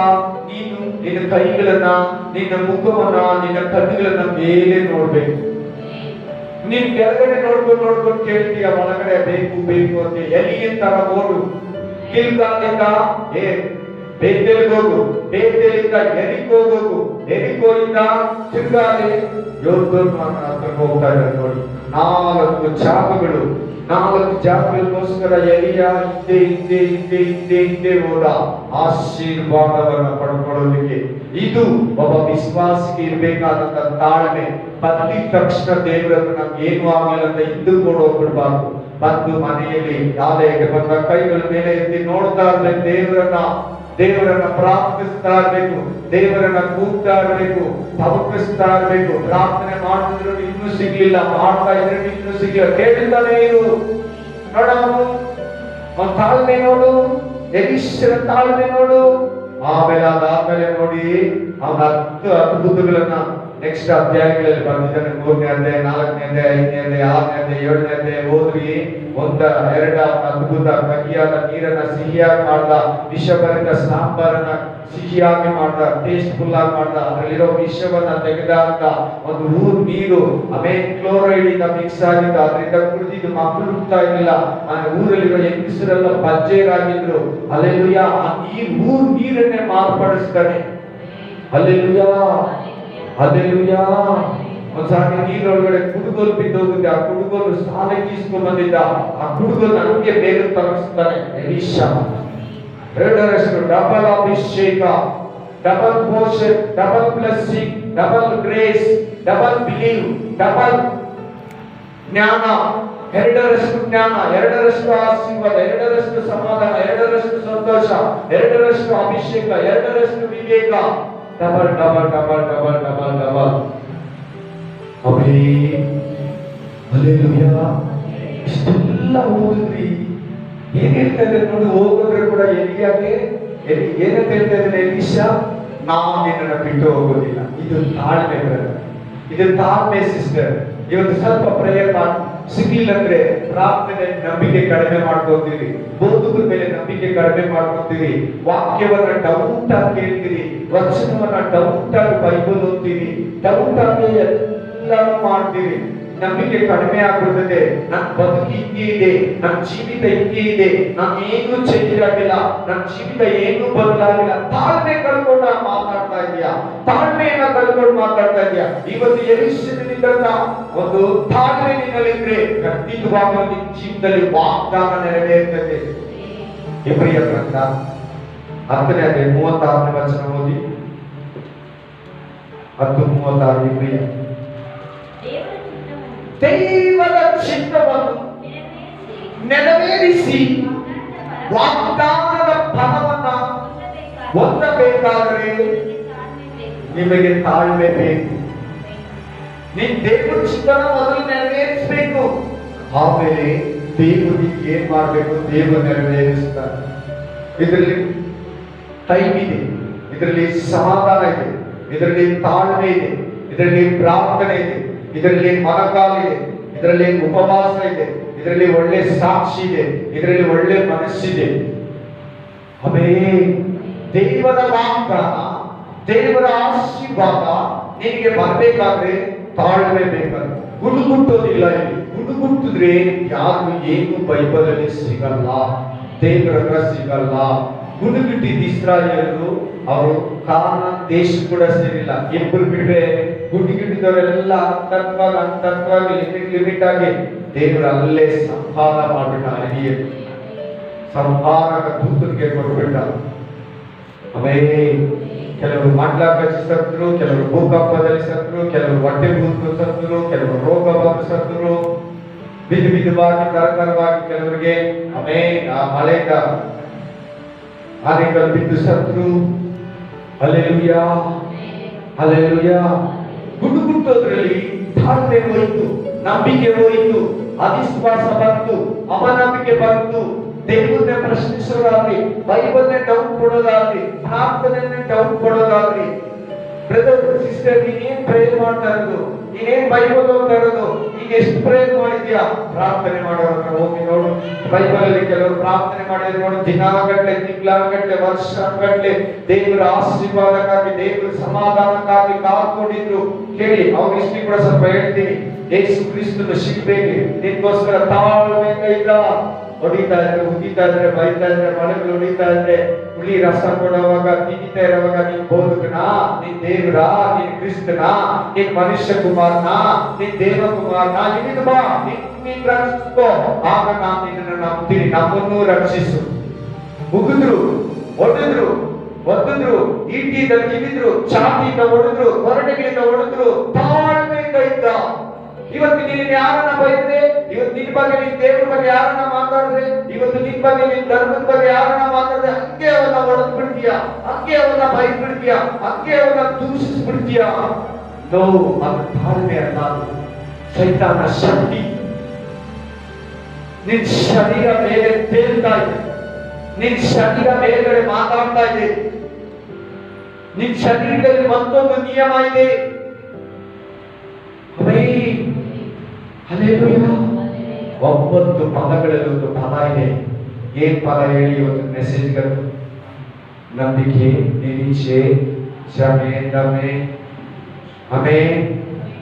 ನೀನು ನಿನ್ನ ಕೈಗಳನ್ನ, ನಿನ್ನ ಮುಖವನ್ನ, ನಿನ್ನ ಕಣ್ಣುಗಳನ್ನ ಮೇಲೆ ನೋಡ್ಬೇಕು. ನೀನ್ ಕೆಳಗಡೆ ನೋಡ್ಕೊಂಡು ಕೇಳ್ತೀಯ, ಒಳಗಡೆ ಬೇಕು ಅಂತ. ಎಲ್ಲಿಂದ ನೋಡು, ಗಿಲ್ಗಾಲಿಂದ ಬೇತೇಲಿಗೆ ಹೋಗು, ಬೇತೇಲಿಂದ ಎರಿಕೋ ಹೋಗು, ಎರಿಕೋಯಿಂದ ತಿರ್ಗಾಲಿ ಯೋರ್ದನ್ ಹತ್ರ ಹೋಗ್ತಾ ಇದ್ದಾರೆ ನೋಡಿ. 4 ಜಾಗಗಳು, 4 ಜಾಗಗಳಿಗೋಸ್ಕರ ಎಲಿಯ ಹಿಂದೆ ಹೋದ ಆಶೀರ್ವಾದವನ್ನ ಪಡ್ಕೊಳ್ಳೋದಕ್ಕೆ. ಇದು ಒಬ್ಬ ವಿಶ್ವಾಸಿಗೆ ಇರ್ಬೇಕಾದಂತ ತಾಳ್ಮೆ. ಬಂದಿದ ತಕ್ಷಣ ದೇವರನ್ನು ನಮ್ಗೆ ಏನು ಆಗಲಿಲ್ಲ ಅಂತ ಹಿಂದೂಕೊಂಡು ಹೋಗ್ಬಿಡ್ಬಾರ್ದು. ಬಂದು ಮನೆಯಲ್ಲಿ ಆಲಯಕ್ಕೆ ಬಂದ ಕೈಗಳ ಮೇಲೆ ಎತ್ತಿ ನೋಡ್ತಾ ಇರ್ಬೇಕು, ದೇವರನ್ನ ಪ್ರಾರ್ಥಿಸ್ತಾ ಇರ್ಬೇಕು, ದೇವರನ್ನ ಕೂಗ್ತಾ ಇರ್ಬೇಕು, ತವಕಿಸ್ತಾ ಇರ್ಬೇಕು. ಪ್ರಾರ್ಥನೆ ಮಾಡಿದ್ರು ಇನ್ನೂ ಸಿಗ್ಲಿಲ್ಲ, ಮಾಡ್ತಾ ಇದ್ರೆ ಇನ್ನೂ ಸಿಗ್ಲಿಲ್ಲ, ಕೇಳ್ತಾನೆ ಇರು. ಅವನ ತಾಳ್ಮೆ ನೋಡು, ಎಲಿಷನ ತಾಳ್ಮೆ ನೋಡು. ಅದಾದ್ಮೇಲೆ ನೋಡಿ ಅವನ 10 ಅದ್ಭುತಗಳನ್ನ ನೆಕ್ಸ್ಟ್ ಅಧ್ಯಾಯಗಳಲ್ಲಿ ಬಂದಿದ್ದಾನೆ. 3ನೇ ಅಧ್ಯಾಯ, 4ನೇ ಅಧ್ಯಾಯ, 5ನೇ ಅಧ್ಯಾಯ, 6ನೇ ಅಧ್ಯಾಯ, 7ನೇ ಅಧ್ಯಾಯ ಓದ್ರಿ. 1, 2 ಅದ್ಭುತ. ಕಹಿಯಾದ ನೀರನ್ನ ಸಿಹಿಯಾಗಿ ಮಾಡ್ದ, ವಿಷಭರಿತ ಸಾಂಬಾರನ್ನ ಸಿಹಿಯಾಗಿ ಮಾಡ್ದ, ಟೇಸ್ಟ್ಫುಲ್ ಆಗಿ ಮಾಡ್ದ, ಅದರಲ್ಲಿರೋ ವಿಷವನ್ನ ತೆಗೆದಾಗ ಒಂದು ಊರ್ ನೀರು ಕ್ಲೋರೈಡ್ ಇಂದ ಮಿಕ್ಸ್ ಆಗಿದ್ದ, ಅದರಿಂದ ಕುಡಿದಿದ್ದು ಮಕ್ಕಳು ಹುಡ್ತಾ ಇರಲಿಲ್ಲ. ಊರಲ್ಲಿರೋ ಹೆಂಗಸರೆಲ್ಲ ಬಜ್ಜೇರಾಗಿದ್ರು. ಹಲ್ಲೆಲೂಯಾ. ಊರ್ ನೀರನ್ನೇ ಮಾರ್ಪಡಿಸ್ತಾನೆ. Hallelujah, hallelujah. ಒಂದ್ಸಾರಿ ನೀರೊಳಗಡೆ ಕುಡುಗೋಲು ಬಿದ್ದೋಗುತ್ತೆ. ಆ ಕುಡುಗೋಲು ಸಾಲಕ್ಕೆ ಇಸ್ಕೊಂಡು ಬಂದಿದ್ದ, ಆ ಕುಡುಗೋಲು ನಮಗೆ ಬೇಗ ತರಿಸ್ತಾನೆ ಎಲೀಷಾ. ಎರಡರಷ್ಟು ಡಬಲ್ ಅಭಿಷೇಕ, double portion, double blessing, double grace, double believe, double ಜ್ಞಾನ. 2ರಷ್ಟು ಜ್ಞಾನ, 2ರಷ್ಟು ಆಶೀರ್ವಾದ, 2ರಷ್ಟು ಸಮಾಧಾನ, 2ರಷ್ಟು ಸಂತೋಷ, 2ರಷ್ಟು ಅಭಿಷೇಕ, 2ರಷ್ಟು ವಿವೇಕ. Double double double double double double. Hallelujah. ಇಷ್ಟೆಲ್ಲ ಓದಿದ್ರಿ, ಏನ್ ಹೇಳ್ತಾ ಇದ್ದಾರೆ ನೋಡಿ. ಹೋಗಿದ್ರೆ ಕೂಡ ಎಲಿಯಾಗೆ ಏನಂತ ಹೇಳ್ತಾ ಇದ್ದಾನೆ ಎಲೀಷಾ, ನಾವು ನಿನ್ನನ್ನು ಬಿಟ್ಟು ಹೋಗೋದಿಲ್ಲ. ಇದು ತಾಳ್ಮೆ ಬ್ರದರ್, ಇದು ತಾಳ್ಮೆ ಸಿಸ್ಟರ್. ಇವತ್ತು ಸ್ವಲ್ಪ ಪ್ರೇಯರ್ ಸಿಗ್ಲಿಲ್ಲ ಅಂದ್ರೆ ಪ್ರಾರ್ಥನೆ ನಂಬಿಕೆ ಕಡಿಮೆ ಮಾಡ್ಕೊತೀರಿ, ಬೋಧಕರ ಮೇಲೆ ನಂಬಿಕೆ ಕಡಿಮೆ ಮಾಡ್ಕೊತೀರಿ, ವಾಕ್ಯವನ್ನ ಡೌಟ್ ಆಗಿ ಕೇಳ್ತೀರಿ, ವಚನವನ್ನ ಡೌಟ್ ಆಗಿ ಬೈಬಲ್ ಓದ್ತೀರಿ, ಡೌಟ್ ಆಗಿ ಎಲ್ಲಾನು ಮಾಡ್ತೀರಿ. ನಂಬಿಕೆ ಕಡಿಮೆ ಆಗ್ಬಿಡ್ತದೆ. ನನ್ನ ಬದುಕು ಹಿಂಗೆ ಇದೆ, ನನ್ನ ಜೀವಿತ ಹಿಂಗೆ ಇದೆ, ನಾನು ಏನು ಚೇಂಜ್ ಆಗಿಲ್ಲ, ನನ್ನ ಜೀವಿತ ಏನು ಬದಲಾಗಿಲ್ಲ. ತಾಳ್ಮೆ ಕಳ್ಕೊಂಡ ಮಾತಾಡ್ತಾ ಇದೆಯಾ, ತಾಳ್ಮೆಯನ್ನ ಕಳ್ಕೊಂಡು ಮಾತಾಡ್ತಾ ಇದೆಯಾ. ಇವತ್ತು ಎಲಿಷನಿಂದ ಒಂದು ತಾಳ್ಮೆ ನಿನ್ನಲ್ಲಿದ್ರೆ ಖಂಡಿತವಾಗಲೂ ನಿನ್ನ ಜೀವಿತದಲ್ಲಿ ವಾಗ್ದಾನ ನೆರವೇರ್ತದೆ. ಇಬ್ರಿಯ ಗ್ರಂಥ 10ನೇ ಅಧ್ಯಾಯ 36ನೇ ವಚನ ಓದಿ. 10:36 ಇಬ್ರಿಯ. ದೇವರ ಚಿತ್ತವನ್ನು ನೆರವೇರಿಸಿ ವಾಗ್ದಾನದ ಫಲವನ್ನ ಹೊಂದಬೇಕಾದರೆ ನಿಮಗೆ ತಾಳ್ಮೆ ಬೇಕು. ನೀನ್ ದೇವರ ಚಿತ್ತನ ಮೊದಲು ನೆರವೇರಿಸಬೇಕು, ಆಮೇಲೆ ದೇವರಿಗೆ ಏನ್ ಮಾಡ್ಬೇಕು, ದೇವರು ನೆರವೇರಿಸ್ತಾರೆ. ಇದರಲ್ಲಿ ಟೈಮ್ ಇದೆ, ಇದರಲ್ಲಿ ಸಮಾಧಾನ ಇದೆ, ಇದರಲ್ಲಿ ತಾಳ್ಮೆ ಇದೆ, ಇದರಲ್ಲಿ ಪ್ರಾರ್ಥನೆ ಇದೆ, ಇದರಲ್ಲಿ ಮನಕಾಲಿದೆ, ಇದರಲ್ಲಿ ಉಪವಾಸ ಇದೆ, ಇದರಲ್ಲಿ ಒಳ್ಳೆ ಸಾಕ್ಷಿ ಇದೆ, ಇದರಲ್ಲಿ ಒಳ್ಳೆ ಮನಸ್ಸಿದೆ. ದೇವರ ವಾಗ್ದಾನ, ದೇವರ ಆಶೀರ್ವಾದ ನಿನಗೆ ಬರಬೇಕಾದ್ರೆ ತಾಳ್ಮೆ ಬೇಕಾದ್ರೆ. ಗುಡುಗುಟ್ಟೋದಿಲ್ಲ. ಇಲ್ಲಿ ಗುಡುಗುಟ್ಟಿದ್ರೆ ಯಾರು ಏನು ಬೈಬಲ್ ಅಲ್ಲಿ ಸಿಗಲ್ಲ, ದೇವರ ಹತ್ರ ಸಿಗಲ್ಲ. ಗುಡುಗುಟ್ಟಿದ್ದ ಇಸ್ರಾಯೇಲರು ಅವರು ಕಾರಣ ದೇಶ ಕೂಡ ಸೇರಿಲ್ಲ. ಇಬ್ಬರು ಬಿಟ್ರೆ ಗುಡುಗಿಟ್ಟಿದವರೆಲ್ಲ ಅಂತತ್ವಾಗಿ ಲಿಮಿಟ್ ಆಗಿ ದೇವರು ಅಲ್ಲೇ ಸಂಹಾರ ಮಾಡ್ಬಿಟ್ಟ. ಸಂಹಾರಕ ದೂತನಿಗೆ ಕೊಟ್ಬಿಟ್ಟ. ಆಮೇಲೆ ಕೆಲವರು ಮಂಡಲಕ್ಕೆ ಸತ್ತರು, ಕೆಲವರು ಭೂಕಂಪದಲ್ಲಿ ಸತ್ತರು, ಕೆಲವರು ಹೊಟ್ಟೆ ಭೂತ ಸತ್ತರು, ಕೆಲವರು ರೋಗ ಬಂದು ಸತ್ತರು, ವಿಧವಾಗಿ ತರತರವಾಗಿ ಕೆಲವರಿಗೆ ಆ ಮಳೆಯಿಂದ ಆನೆಗಳು ಬಿದ್ದು ಸತ್ರು. Hallelujah, hallelujah. ಗುಡುಗುಟ್ಟೋದ್ರಲ್ಲಿ ತಾಳ್ಮೆ ಹೋಯಿತು, ನಂಬಿಕೆ ಹೋಯಿತು, ಅವಿಶ್ವಾಸ ಬಂತು, ಅಪನಂಬಿಕೆ ಬಂತು. ದೇವರನ್ನೇ ಪ್ರಶ್ನಿಸೋದಾಗ್ಲಿ, ಬೈಬಲ್ನೇ ಡೌಟ್ ಕೊಡೋದಾಗ್ಲಿ, ಪ್ರಾರ್ಥನೆಯನ್ನೇ ಡೌಟ್ ಕೊಡೋದಾಗ್ಲಿ. ಬ್ರದರ್ ಸಿಸ್ಟರ್, ನೀನೇನ್ ಪ್ರೇಯರ್ ಮಾಡ್ತಾ ಇರೋದು, ನೀನೇನ್ ಬೈಬಲ್ ಓದ್ತಾ ಇರೋದು, ಈಗ ಎಷ್ಟು ಪ್ರೇಯರ್ ಮಾಡಿದ್ಯಾ? ಪ್ರಾರ್ಥನೆ ಮಾಡೋರ ಹೋಗಿ ನೋಡು. ಬೈಬಲ್ ಅಲ್ಲಿ ಕೆಲವರು ಪ್ರಾರ್ಥನೆ ಮಾಡಿದ್ರು ನೋಡು, ದಿನಗಟ್ಟಲೆ, ತಿಂಗಳಗಟ್ಟಲೆ, ವರ್ಷಗಟ್ಟಲೆ ದೇವರ ಆಶೀರ್ವಾದಕ್ಕಾಗಿ, ದೇವರ ಸಮಾಧಾನಕ್ಕಾಗಿ ಕಾದ್ಕೊಂಡಿದ್ರು. ಕೇಳಿ, ಅವ್ರ ಹಿಸ್ಟ್ರಿ ಕೂಡ ಸ್ವಲ್ಪ ಹೇಳ್ತೀನಿ. ಯೇಸು ಕ್ರಿಸ್ತನ ಶಿಲ್ಬೆಗೆ ನಿನ್ಗೋಸ್ಕರ ತಾಳ್ಮೆಯಿಂದ ಇದ್ದ. ಹೊಡಿತಾ ಇದ್ರೆ, ಉಗಿತಾ ಇದ್ರೆ, ಬೈತಾ ಇದ್ರೆ, ಮಳೆಗಳು ಹೊಡಿತಾ ಇದ್ರೆ, ಹುಳಿ ರಸ ಕೊಡುವಾಗ, ತಿನ್ನಿತಾ ಇರುವಾಗ, ನೀನ್ ಬೋಧಕನಾ, ನೀನ್ ದೇವರಾ, ನೀನ್ ಕ್ರಿಸ್ತನ, ನೀನ್ ಮನುಷ್ಯ ಕುಮಾರನ, ನೀನ್ ದೇವ ಕುಮಾರನ, ಇಳಿದು ಬಾ, ನೀನ್ ರಕ್ಷಿಸ್ಕೋ, ಆಗ ನಾನು ನಿನ್ನನ್ನು ನಂಬ್ತೀನಿ, ನಮ್ಮನ್ನು ರಕ್ಷಿಸು. ಉಗಿದ್ರು, ಹೊಡೆದ್ರು, ಒತ್ತಿದ್ರು, ಈಟಿಯಿಂದ ತಿವಿದ್ರು, ಚಾಟಿಯಿಂದ ಹೊಡೆದ್ರು, ಕೊರಡೆಗಳಿಂದ ಹೊಡೆದ್ರು, ತಾಳ್ಮೆಯಿಂದ ಇದ್ದ. ಇವತ್ತು ನೀನು ಯಾರನ್ನ ಬೈದ್ರೆ, ಇವತ್ತು ನಿನ್ ಬಗ್ಗೆ, ನಿನ್ ದೇವ್ರ ಬಗ್ಗೆ ಯಾರನ್ನ ಮಾತಾಡಿದ್ರೆ, ಇವತ್ತು ನಿನ್ ಬಗ್ಗೆ, ನಿನ್ ಧರ್ಮದ ಬಗ್ಗೆ ಯಾರನ್ನ ಮಾತಾಡಿದ್ರೆ, ಹಂಗೆ ಅವನ್ನ ಹೊಡೆದ್ ಬಿಡ್ತೀಯ, ಹಂಗೆ ಅವನ್ನ ಬೈದ್ ಬಿಡ್ತೀಯ, ಹಂಗೆ ಅವನ್ನ ದೂಷಿಸ್ಬಿಡ್ತೀಯ. ನೋ, ಅದು ತಾಳ್ಮೆ ಅಲ್ಲ, ಸೈತಾನ ಶಕ್ತಿ. ನಿನ್ ಶರೀರ ಮೇಲೆ ತೇಲ್ತಾ ಇದೆ, ನಿನ್ ಶರೀರ ಮೇಲ್ಗಡೆ ಮಾತಾಡ್ತಾ ಇದೆ. ನಿನ್ ಶರೀರದಲ್ಲಿ ಮತ್ತೊಂದು ನಿಯಮ ಇದೆ. ಒಬ್ಬತ್ತು ಪದಗಳಲ್ಲಿ ಒಂದು ಪದ ಇದೆ. ಏನ್ ಪದ ಹೇಳಿ ಇವತ್ತು ಮೆಸೇಜ್ಗಳು? ನಂಬಿಕೆ, ನಿರೀಕ್ಷೆ, ಕ್ಷಮೆ, ದಮೆ,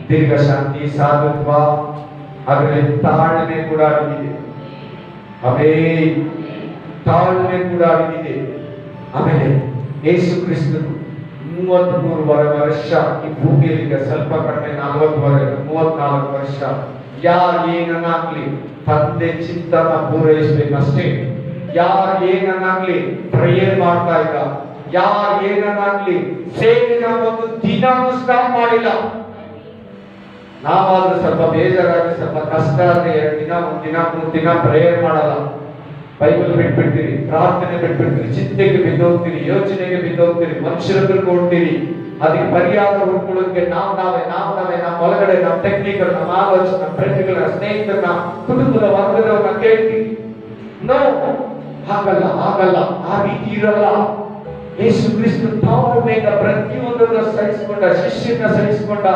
ದೀರ್ಘ ಶಾಂತಿ, ಸಾಧುತ್ವ, ಅದರಲ್ಲಿ ತಾಳ್ಮೆ ಕೂಡ ಅಡಗಿದೆ. ತಾಳ್ಮೆ ಕೂಡ ಅಡಗಿದೆ. ಆಮೇಲೆ ಯೇಸು ಕ್ರಿಸ್ತನು 33 ವರ್ಷ ಈ ಭೂಮಿಯಲ್ಲಿ, ಸ್ವಲ್ಪ ಕಡಿಮೆ 34 ವರ್ಷ, ಯಾರು ಏನನ್ನಾಗ್ಲಿ ತಂದೆ ಚಿತ್ತನ ಪೂರೈಸಬೇಕಷ್ಟೇ. ಯಾರು ಏನನ್ನಾಗ್ಲಿ ಪ್ರೇಯರ್ ಮಾಡ್ತಾ ಇದ್ದ, ಯಾರು ಏನನ್ನಾಗ್ಲಿ ಸೇವೆನ ಒಂದು ದಿನನೂ ಸ್ಟಾಪ್ ಮಾಡಿಲ್ಲ. ನಾವಾದ್ರೂ ಸ್ವಲ್ಪ ಬೇಜಾರಾಗಿ, ಸ್ವಲ್ಪ ಕಷ್ಟ ಆದ್ರೆ 2 ದಿನ, 1 ದಿನ, 3 ದಿನ ಪ್ರೇಯರ್ ಮಾಡಲ್ಲ. ಬೈಬಲ್ ಬಿಟ್ಬಿಡ್ತೀರಿ, ಪ್ರಾರ್ಥನೆ ಬಿಟ್ಬಿಡ್ತೀರಿ, ಚಿಂತೆಗೆ ಬಿದ್ದೋಗ್ತೀರಿ, ಯೋಚನೆಗೆ ಬಿದ್ದೋಗ್ತೀರಿ, ಮನುಷ್ಯರನ್ನು ಕೊಡ್ತೀರಿ. ಅದಕ್ಕೆ ಪರಿಹಾರ ಹುಡ್ಕೊಳ್ಳೋದಕ್ಕೆ ನಾವೇ ನಮ್ಮ ಒಳಗಡೆ, ನಮ್ಮ ಟೆಕ್ನಿಕಲ್, ನಮ್ಮ ಆಲೋಚನೆ, ನಮ್ಮ ಫ್ರೆಂಡ್ಗಳ, ಸ್ನೇಹಿತರನ್ನ, ಕುಟುಂಬದ ವರ್ಗದವ್ರನ್ನ ಕೇಳ್ತೀವಿ. ನೋ, ಹಾಗಲ್ಲ, ಆ ರೀತಿ ಇರಲ್ಲ. ಯೇಸು ಕ್ರಿಸ್ತ ತಾಳ್ಮೆಯಿಂದ ಪ್ರತಿಯೊಂದನ್ನು ಸಹಿಸಿಕೊಂಡ, ಶಿಷ್ಯನ ಸಹಿಸಿಕೊಂಡ,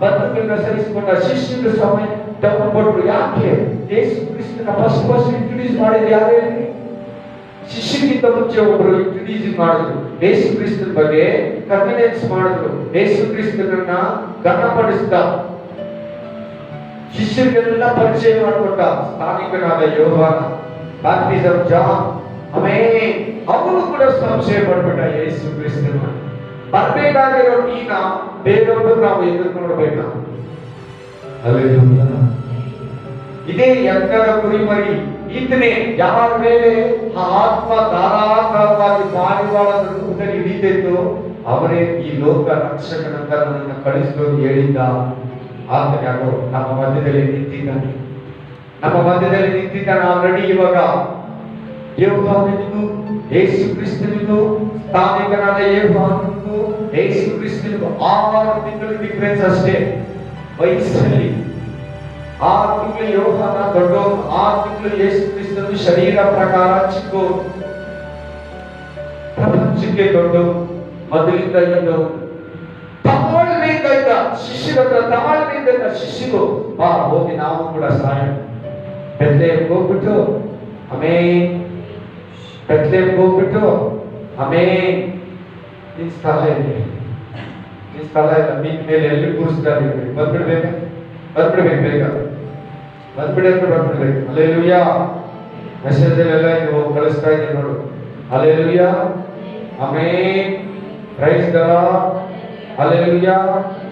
ಬಂಧುಗಳನ್ನ ಸಹಿಸಿಕೊಂಡ, ಶಿಷ್ಯನ ಸಮಯ ತಗೊಂಡ್ಬಿಟ್ರು. ಯಾಕೆ? ಯೇಸು ಕ್ರಿಸ್ತನ ಫಸ್ಟ್ ಇಂಟ್ರೊಡ್ಯೂಸ್ ಮಾಡಿದ್ರು ಯಾರು? ಶಿಷ್ಯನಿಗಿಂತ ಮುಂಚೆ ಒಬ್ಬರು ಇಂಟ್ರೊಡ್ಯೂಸ್ ಮಾಡಿದ್ರು. ಯೇಸು ಕ್ರಿಸ್ತನ ಬಗ್ಗೆ ಕನ್ವಿನೆನ್ಸ್ ಮಾಡಿದ್ರು. ಯೇಸು ಕ್ರಿಸ್ತನನ್ನ ಘನಪಡಿಸಿದ, ಶಿಷ್ಯರಿಗೆಲ್ಲ ಪರಿಚಯ ಮಾಡಿಕೊಟ್ಟ. ಸ್ಥಾನಿಕನಾದ ಯೋಹಾನ, ಬ್ಯಾಪ್ಟಿಸಂ ಜಾನ್, ಅವನು ಕೂಡ ಸಂಶಯ ಪಡ್ಬಿಟ್ಟ ಯೇಸು ಕ್ರಿಸ್ತನ. ಬರ್ಬೇಕಾಗಿರೋ ನೀನ ಬೇರೊಬ್ಬರು ನಾವು ಎದುರು ನೋಡ್ಬೇಕ. ಇದೇ ಯಜ್ಞದ ಕುರಿಮರಿ ಈತನೇ. ಯಾರ ಮೇಲೆ ಆ ಆತ್ಮ ಧಾರಾಕಾರವಾಗಿ ಪಾರಿವಾಳದ ರೂಪದಲ್ಲಿ ಹಿಡಿದಿತ್ತು, ಅವರೇ ಈ ಲೋಕ ರಕ್ಷಕನಂತ ನನ್ನನ್ನು ಕಳಿಸಿದವರು ಹೇಳಿದ್ದ. ಆತನೇ ಅದು ನಮ್ಮ ಮಧ್ಯದಲ್ಲಿ ನಿಂತಿದ್ದಾನೆ, ಆಲ್ರೆಡಿ. ಇವಾಗ ಯೋಹಾನನಿಗೂ ಯೇಸು ಕ್ರಿಸ್ತನಿಗೂ, ಸ್ಥಾನಿಕನಾದ ಯೋಹಾನನಿಗೂ ಯೇಸು ಕ್ರಿಸ್ತನಿಗೂ 6 ತಿಂಗಳ ಡಿಫರೆನ್ಸ್ ಅಷ್ಟೇ ವಯಸ್ಸಲ್ಲಿ. 6 ತಿಂಗಳು ಯೋಹಾನ ದೊಡ್ಡವನು, 6 ತಿಂಗಳು ಯೇಸು ಕ್ರಿಸ್ತನು ಶರೀರ ಪ್ರಕಾರ ಚಿಕ್ಕವನು, ಪ್ರಪಂಚಕ್ಕೆ ದೊಡ್ಡವನು, ಮೊದಲಿಂದ ಇದ್ದವನು. ತಾಳ್ಮೆಯಿಂದ ಇದ್ದ ಶಿಷ್ಯರ ಹತ್ರ, ತಾಳ್ಮೆಯಿಂದ ಇದ್ದ ಶಿಷ್ಯರು, ಬಾ ಹೋಗಿ ನಾವು ಕೂಡ ಸಹಾಯ ಬೆತ್ಲೆಹೇಮ್ಗೆ ಹೋಗ್ಬಿಟ್ಟು, ನಿನ್ ಸ್ಥಳ ಇಲ್ಲ, ನಿನ್ ಮೇಲೆ ಎಲ್ಲಿ ಕೂರಿಸ್ತಾರೆ, ಬಂದ್ಬಿಡ್ಬೇಕು ಬೇಗ, ಬಂದ್ಬಿಡ್ಬೇಕು. ಹಲ್ಲೆಲೂಯಾ. ಮೆಸೇಜ್ ಎಲ್ಲ ನೀವು ಕಳಿಸ್ತಾ ಇದ್ದೀನಿ ನೋಡು. Hallelujah, price the Lord. Hallelujah.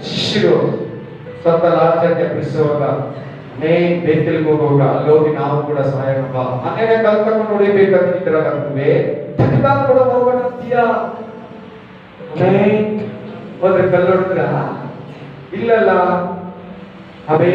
ಶಿಷ್ಯರು ಸ್ವತಃ ಆಚರಣೆ ಬಿಡಿಸುವಾಗ ಬೇತಲ್ಗೆ ಹೋಗುವಾಗ ಅಲ್ಲೋಗಿ ನಾವು ಕೂಡ ಸಹಾಯ ಮನೇಲೆ ಕಲ್ತ್ಕೊಂಡು ನೋಡಿಬೇಕಂತ ಇದ್ರಾಗೇ ತನಕ ಕೂಡ ಹೋಗೋಣ ಅಂತೀಯಾ? ಹೋದ್ರೆ ಕಲ್ಲೊಡಿದ್ರ ಇಲ್ಲಲ್ಲ. ಅವೇ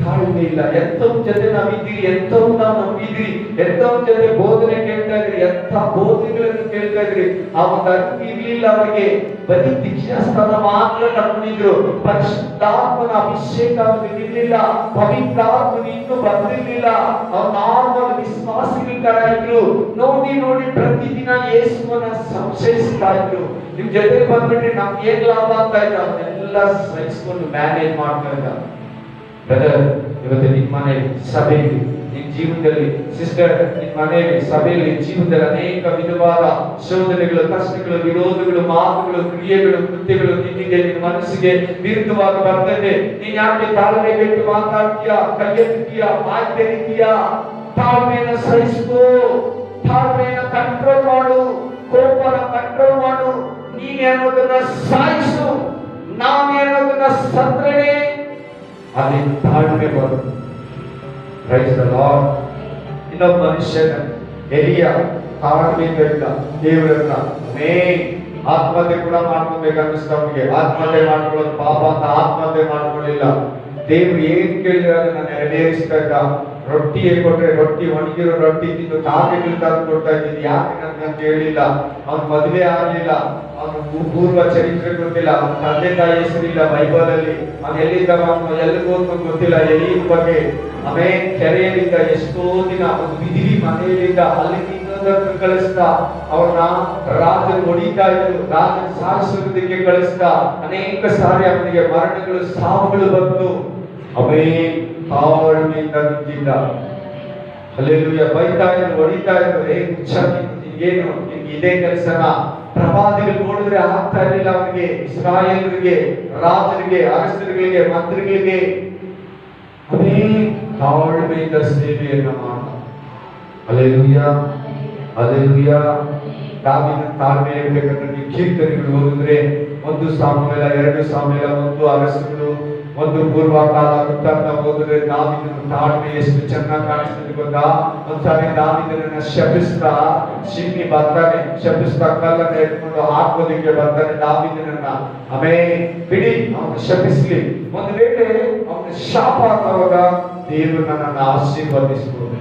ತಾಳ್ಮೆ ಇಲ್ಲ. ಎಂಥವ್ರ ಜೊತೆ ನಾವಿದ್ದೀರಿ, ಎಂಥವ್ರು ನಾವು ನಂಬಿದ್ರಿ, ಎಂಥವ್ರ ಜೊತೆ ಬೋಧನೆ ಕೇಳ್ತಾ ಇದ್ರಿ, ಎಂಥ ಬೋಧನೆಗಳನ್ನು ಕೇಳ್ತಾ ಇದ್ರಿ. ಆ ಒಂದು ಅರಿವು ಇರ್ಲಿಲ್ಲ ಅವರಿಗೆ. ಬರೀ ದೀಕ್ಷಾಸ್ಥಾನ ಮಾತ್ರ ಕರ್ಕೊಂಡಿದ್ರು. ಪರಿಶುದ್ಧಾತ್ಮನ ಅಭಿಷೇಕ ಅವರಿಗೆ ಇರ್ಲಿಲ್ಲ. ಪವಿತ್ರಾತ್ಮನ ಇನ್ನೂ ಬಂದಿರ್ಲಿಲ್ಲ. ಅವ್ರು ನಾರ್ಮಲ್ ವಿಶ್ವಾಸಿಗಳ ತರ ಇದ್ರು. ನೋಡಿ ನೋಡಿ ಪ್ರತಿದಿನ ಯೇಸುವನ್ನ ಸಂಶಯಿಸ್ತಾ ಇದ್ರು. ನಿಮ್ ಜೊತೆ ಬಂದ್ಬಿಟ್ರೆ ನಮ್ಗೆ ಏನ್ ಲಾಭ ಅಂತ ಇದ್ರು. ಅವನ್ನೆಲ್ಲ ಸಹಿಸ್ಕೊಂಡು ಮ್ಯಾನೇಜ್ ಮಾಡ್ತಾ ಇದ್ದ. ಬ್ರದರ್, ಇವತ್ತು ನಿಮ್ಮ ಮನೆ ಸಭೆಯಲ್ಲಿ, ನಿಮ್ಮ ಜೀವನದಲ್ಲಿ, ಸಿಸ್ಟರ್, ನಿಮ್ಮ ಮನೆಯಲ್ಲಿ, ಸಭೆಯಲ್ಲಿ, ಜೀವನದಲ್ಲಿ ಅನೇಕ ವಿಧವಾದ ಶೋಧನೆಗಳು, ಕಷ್ಟಗಳು, ವಿರೋಧಗಳು, ಮಾತುಗಳು, ಕ್ರಿಯೆಗಳು, ಕೃತ್ಯಗಳು ನಿನ್ನಿಗೆ, ನಿನ್ನ ಮನಸ್ಸಿಗೆ ವಿರುದ್ಧವಾಗಿ ಬರ್ತದೆ. ನೀನ್ ಯಾಕೆ ತಾಳ್ಮೆ ಬಿಟ್ಟು ಮಾತಾಡ್ತೀಯಾ, ಕೈ ಎತ್ತೀಯಾ, ಮಾತು ತೆರಿತೀಯಾ? ತಾಳ್ಮೆಯನ್ನು ಸಹಿಸ್ಕೋ, ತಾಳ್ಮೆಯನ್ನು ಕಂಟ್ರೋಲ್ ಮಾಡು, ಕೋಪನ ಕಂಟ್ರೋಲ್ ಮಾಡು. ನೀನೇನೋದನ್ನ ಸಾಯಿಸು, ನಾನೇನೋದನ್ನ ಸಂದ್ರಣೆ. ಅಲ್ಲಿ ತಾಳ್ಮೆ ಬರುತ್ತೆ. Price the lord. ಇನ್ನೊಬ್ಬ ಮನುಷ್ಯನ ಎಲಿಯ ತಾಳ್ಮೆಯಿಂದ ಇದ್ದ. ದೇವರನ್ನ ಆತ್ಮಹತ್ಯೆ ಕೂಡ ಮಾಡ್ಕೊಬೇಕು ಅನ್ನಿಸ್ತ ಅವನಿಗೆ. ಆತ್ಮಹತ್ಯೆ ಮಾಡ್ಕೊಳ್ಳೋದು ಪಾಪ ಅಂತ ಆತ್ಮಹತ್ಯೆ ಮಾಡ್ಕೊಳ್ಳಿಲ್ಲ. ದೇವ್ರು ಏನ್ ಕೇಳಿದ್ರೆ ಅದನ್ನ ನೆರವೇರಿಸ್ತಾ ಇದ್ದ. ರೊಟ್ಟಿ ಕೊಟ್ರೆ ರೊಟ್ಟಿ, ಒಣಗಿರೋ ರೊಟ್ಟಿ ತಿಂದು ಕಾಗೆಗಳು ತಂದು ಕೊಡ್ತಾ ಇದ್ದೀನಿ. ಯಾಕೆ ನನ್ಗಂತ ಹೇಳಿಲ್ಲ. ಅವ್ನ ಮದುವೆ ಆಗ್ಲಿಲ್ಲ, ಅವನು ಪೂರ್ವ ಚರಿತ್ರೆ ಗೊತ್ತಿಲ್ಲ, ಅವನ ತಂದೆ ತಾಯಿ ಹೆಸರಿಲ್ಲ ಬೈಬಲ್ ಅಲ್ಲಿ. ಅವನು ಎಲ್ಲಿದ್ದ, ಎಲ್ಲಿಗೆ ಹೋಗ್ಬೇಕು ಗೊತ್ತಿಲ್ಲ. ಎಲ್ಲಿಯ ಬಗ್ಗೆ ಅವೇ ಕೆರೆಯಲ್ಲಿದ್ದ ಎಷ್ಟೋ ದಿನ. ಒಂದು ಬಿದಿರಿ ಮನೆಯಲ್ಲಿದ್ದ, ಅಲ್ಲಿ ಇನ್ನೊಂದಕ್ಕೆ ಕಳಿಸ್ದ. ಅವ್ರನ್ನ ರಾಜರು ಹೊಡಿತಾ ಇದ್ರು, ರಾಜನ ಸಾಯಿಸೋದಕ್ಕೆ ಕಳಿಸ್ದ. ಅನೇಕ ಸಾರಿ ಅವನಿಗೆ ಮರಣಗಳು, ಸಾವುಗಳು ಬಂತು. ಅವೇ ತಾಳ್ಮೆಯಿಂದ ನಿಂತಿದ್ದ. ಹಲ್ಲೆಲೂಯಾ. ಬೈತಾ ಇದ್ರು, ಹೊಡಿತಾ ಇದ್ರು. ಏನು ನಿಮ್ಗೆ ಇದೇ ಕೆಲಸನ? ಪ್ರವಾದಿಗಳು ನೋಡಿದ್ರೆ ಆಗ್ತಾ ಇರಲಿಲ್ಲ ಅವನಿಗೆ. ಇಸ್ರಾಯೇಲರಿಗೆ, ರಾಜರಿಗೆ, ಅರಸರುಗಳಿಗೆ, ಮಂತ್ರಿಗಳಿಗೆ ಅವೇ ತಾಳ್ಮೆಯಿಂದ ಸೇವೆಯನ್ನ ಮಾಡ. Hallelujah, hallelujah. ದಾವೀದನ ತಾಳ್ಮೆ ಇರಬೇಕಂದ್ರೆ ನೀವು ಕೀರ್ತನೆಗಳು ಓದಿದ್ರೆ 1 ಸಾಮುವೇಲ, 2 ಸಾಮುವೇಲ, 1 ಅರಸರು, 1 ಪೂರ್ವಕಾಲ, ವೃತ್ತಾಂತ ಓದಿದ್ರೆ ದಾವೀದನ ತಾಳ್ಮೆ ಎಷ್ಟು ಚೆನ್ನಾಗಿ ಕಾಣಿಸ್ತದೆ ಗೊತ್ತಾ? ಒಂದ್ಸಾರಿ ದಾವೀದನನ್ನ ಶಪಿಸ್ತಾ ಶಿಮ್ಮಿ ಬರ್ತಾನೆ. ಶಪಿಸ್ತಾ ಕಲ್ಲನ್ನ ಎತ್ಕೊಂಡು ಹಾಕೋದಿಕ್ಕೆ ಬರ್ತಾನೆ ದಾವೀದನನ್ನ. ಬಿಡಿ, ಅವನು ಶಪಿಸ್ಲಿ. ಒಂದು ವೇಳೆ ಅವನ ಶಾಪ ಆಗುವಾಗ ದೇವರು ನನ್ನನ್ನು ಆಶೀರ್ವದಿಸ್ಬೋದು.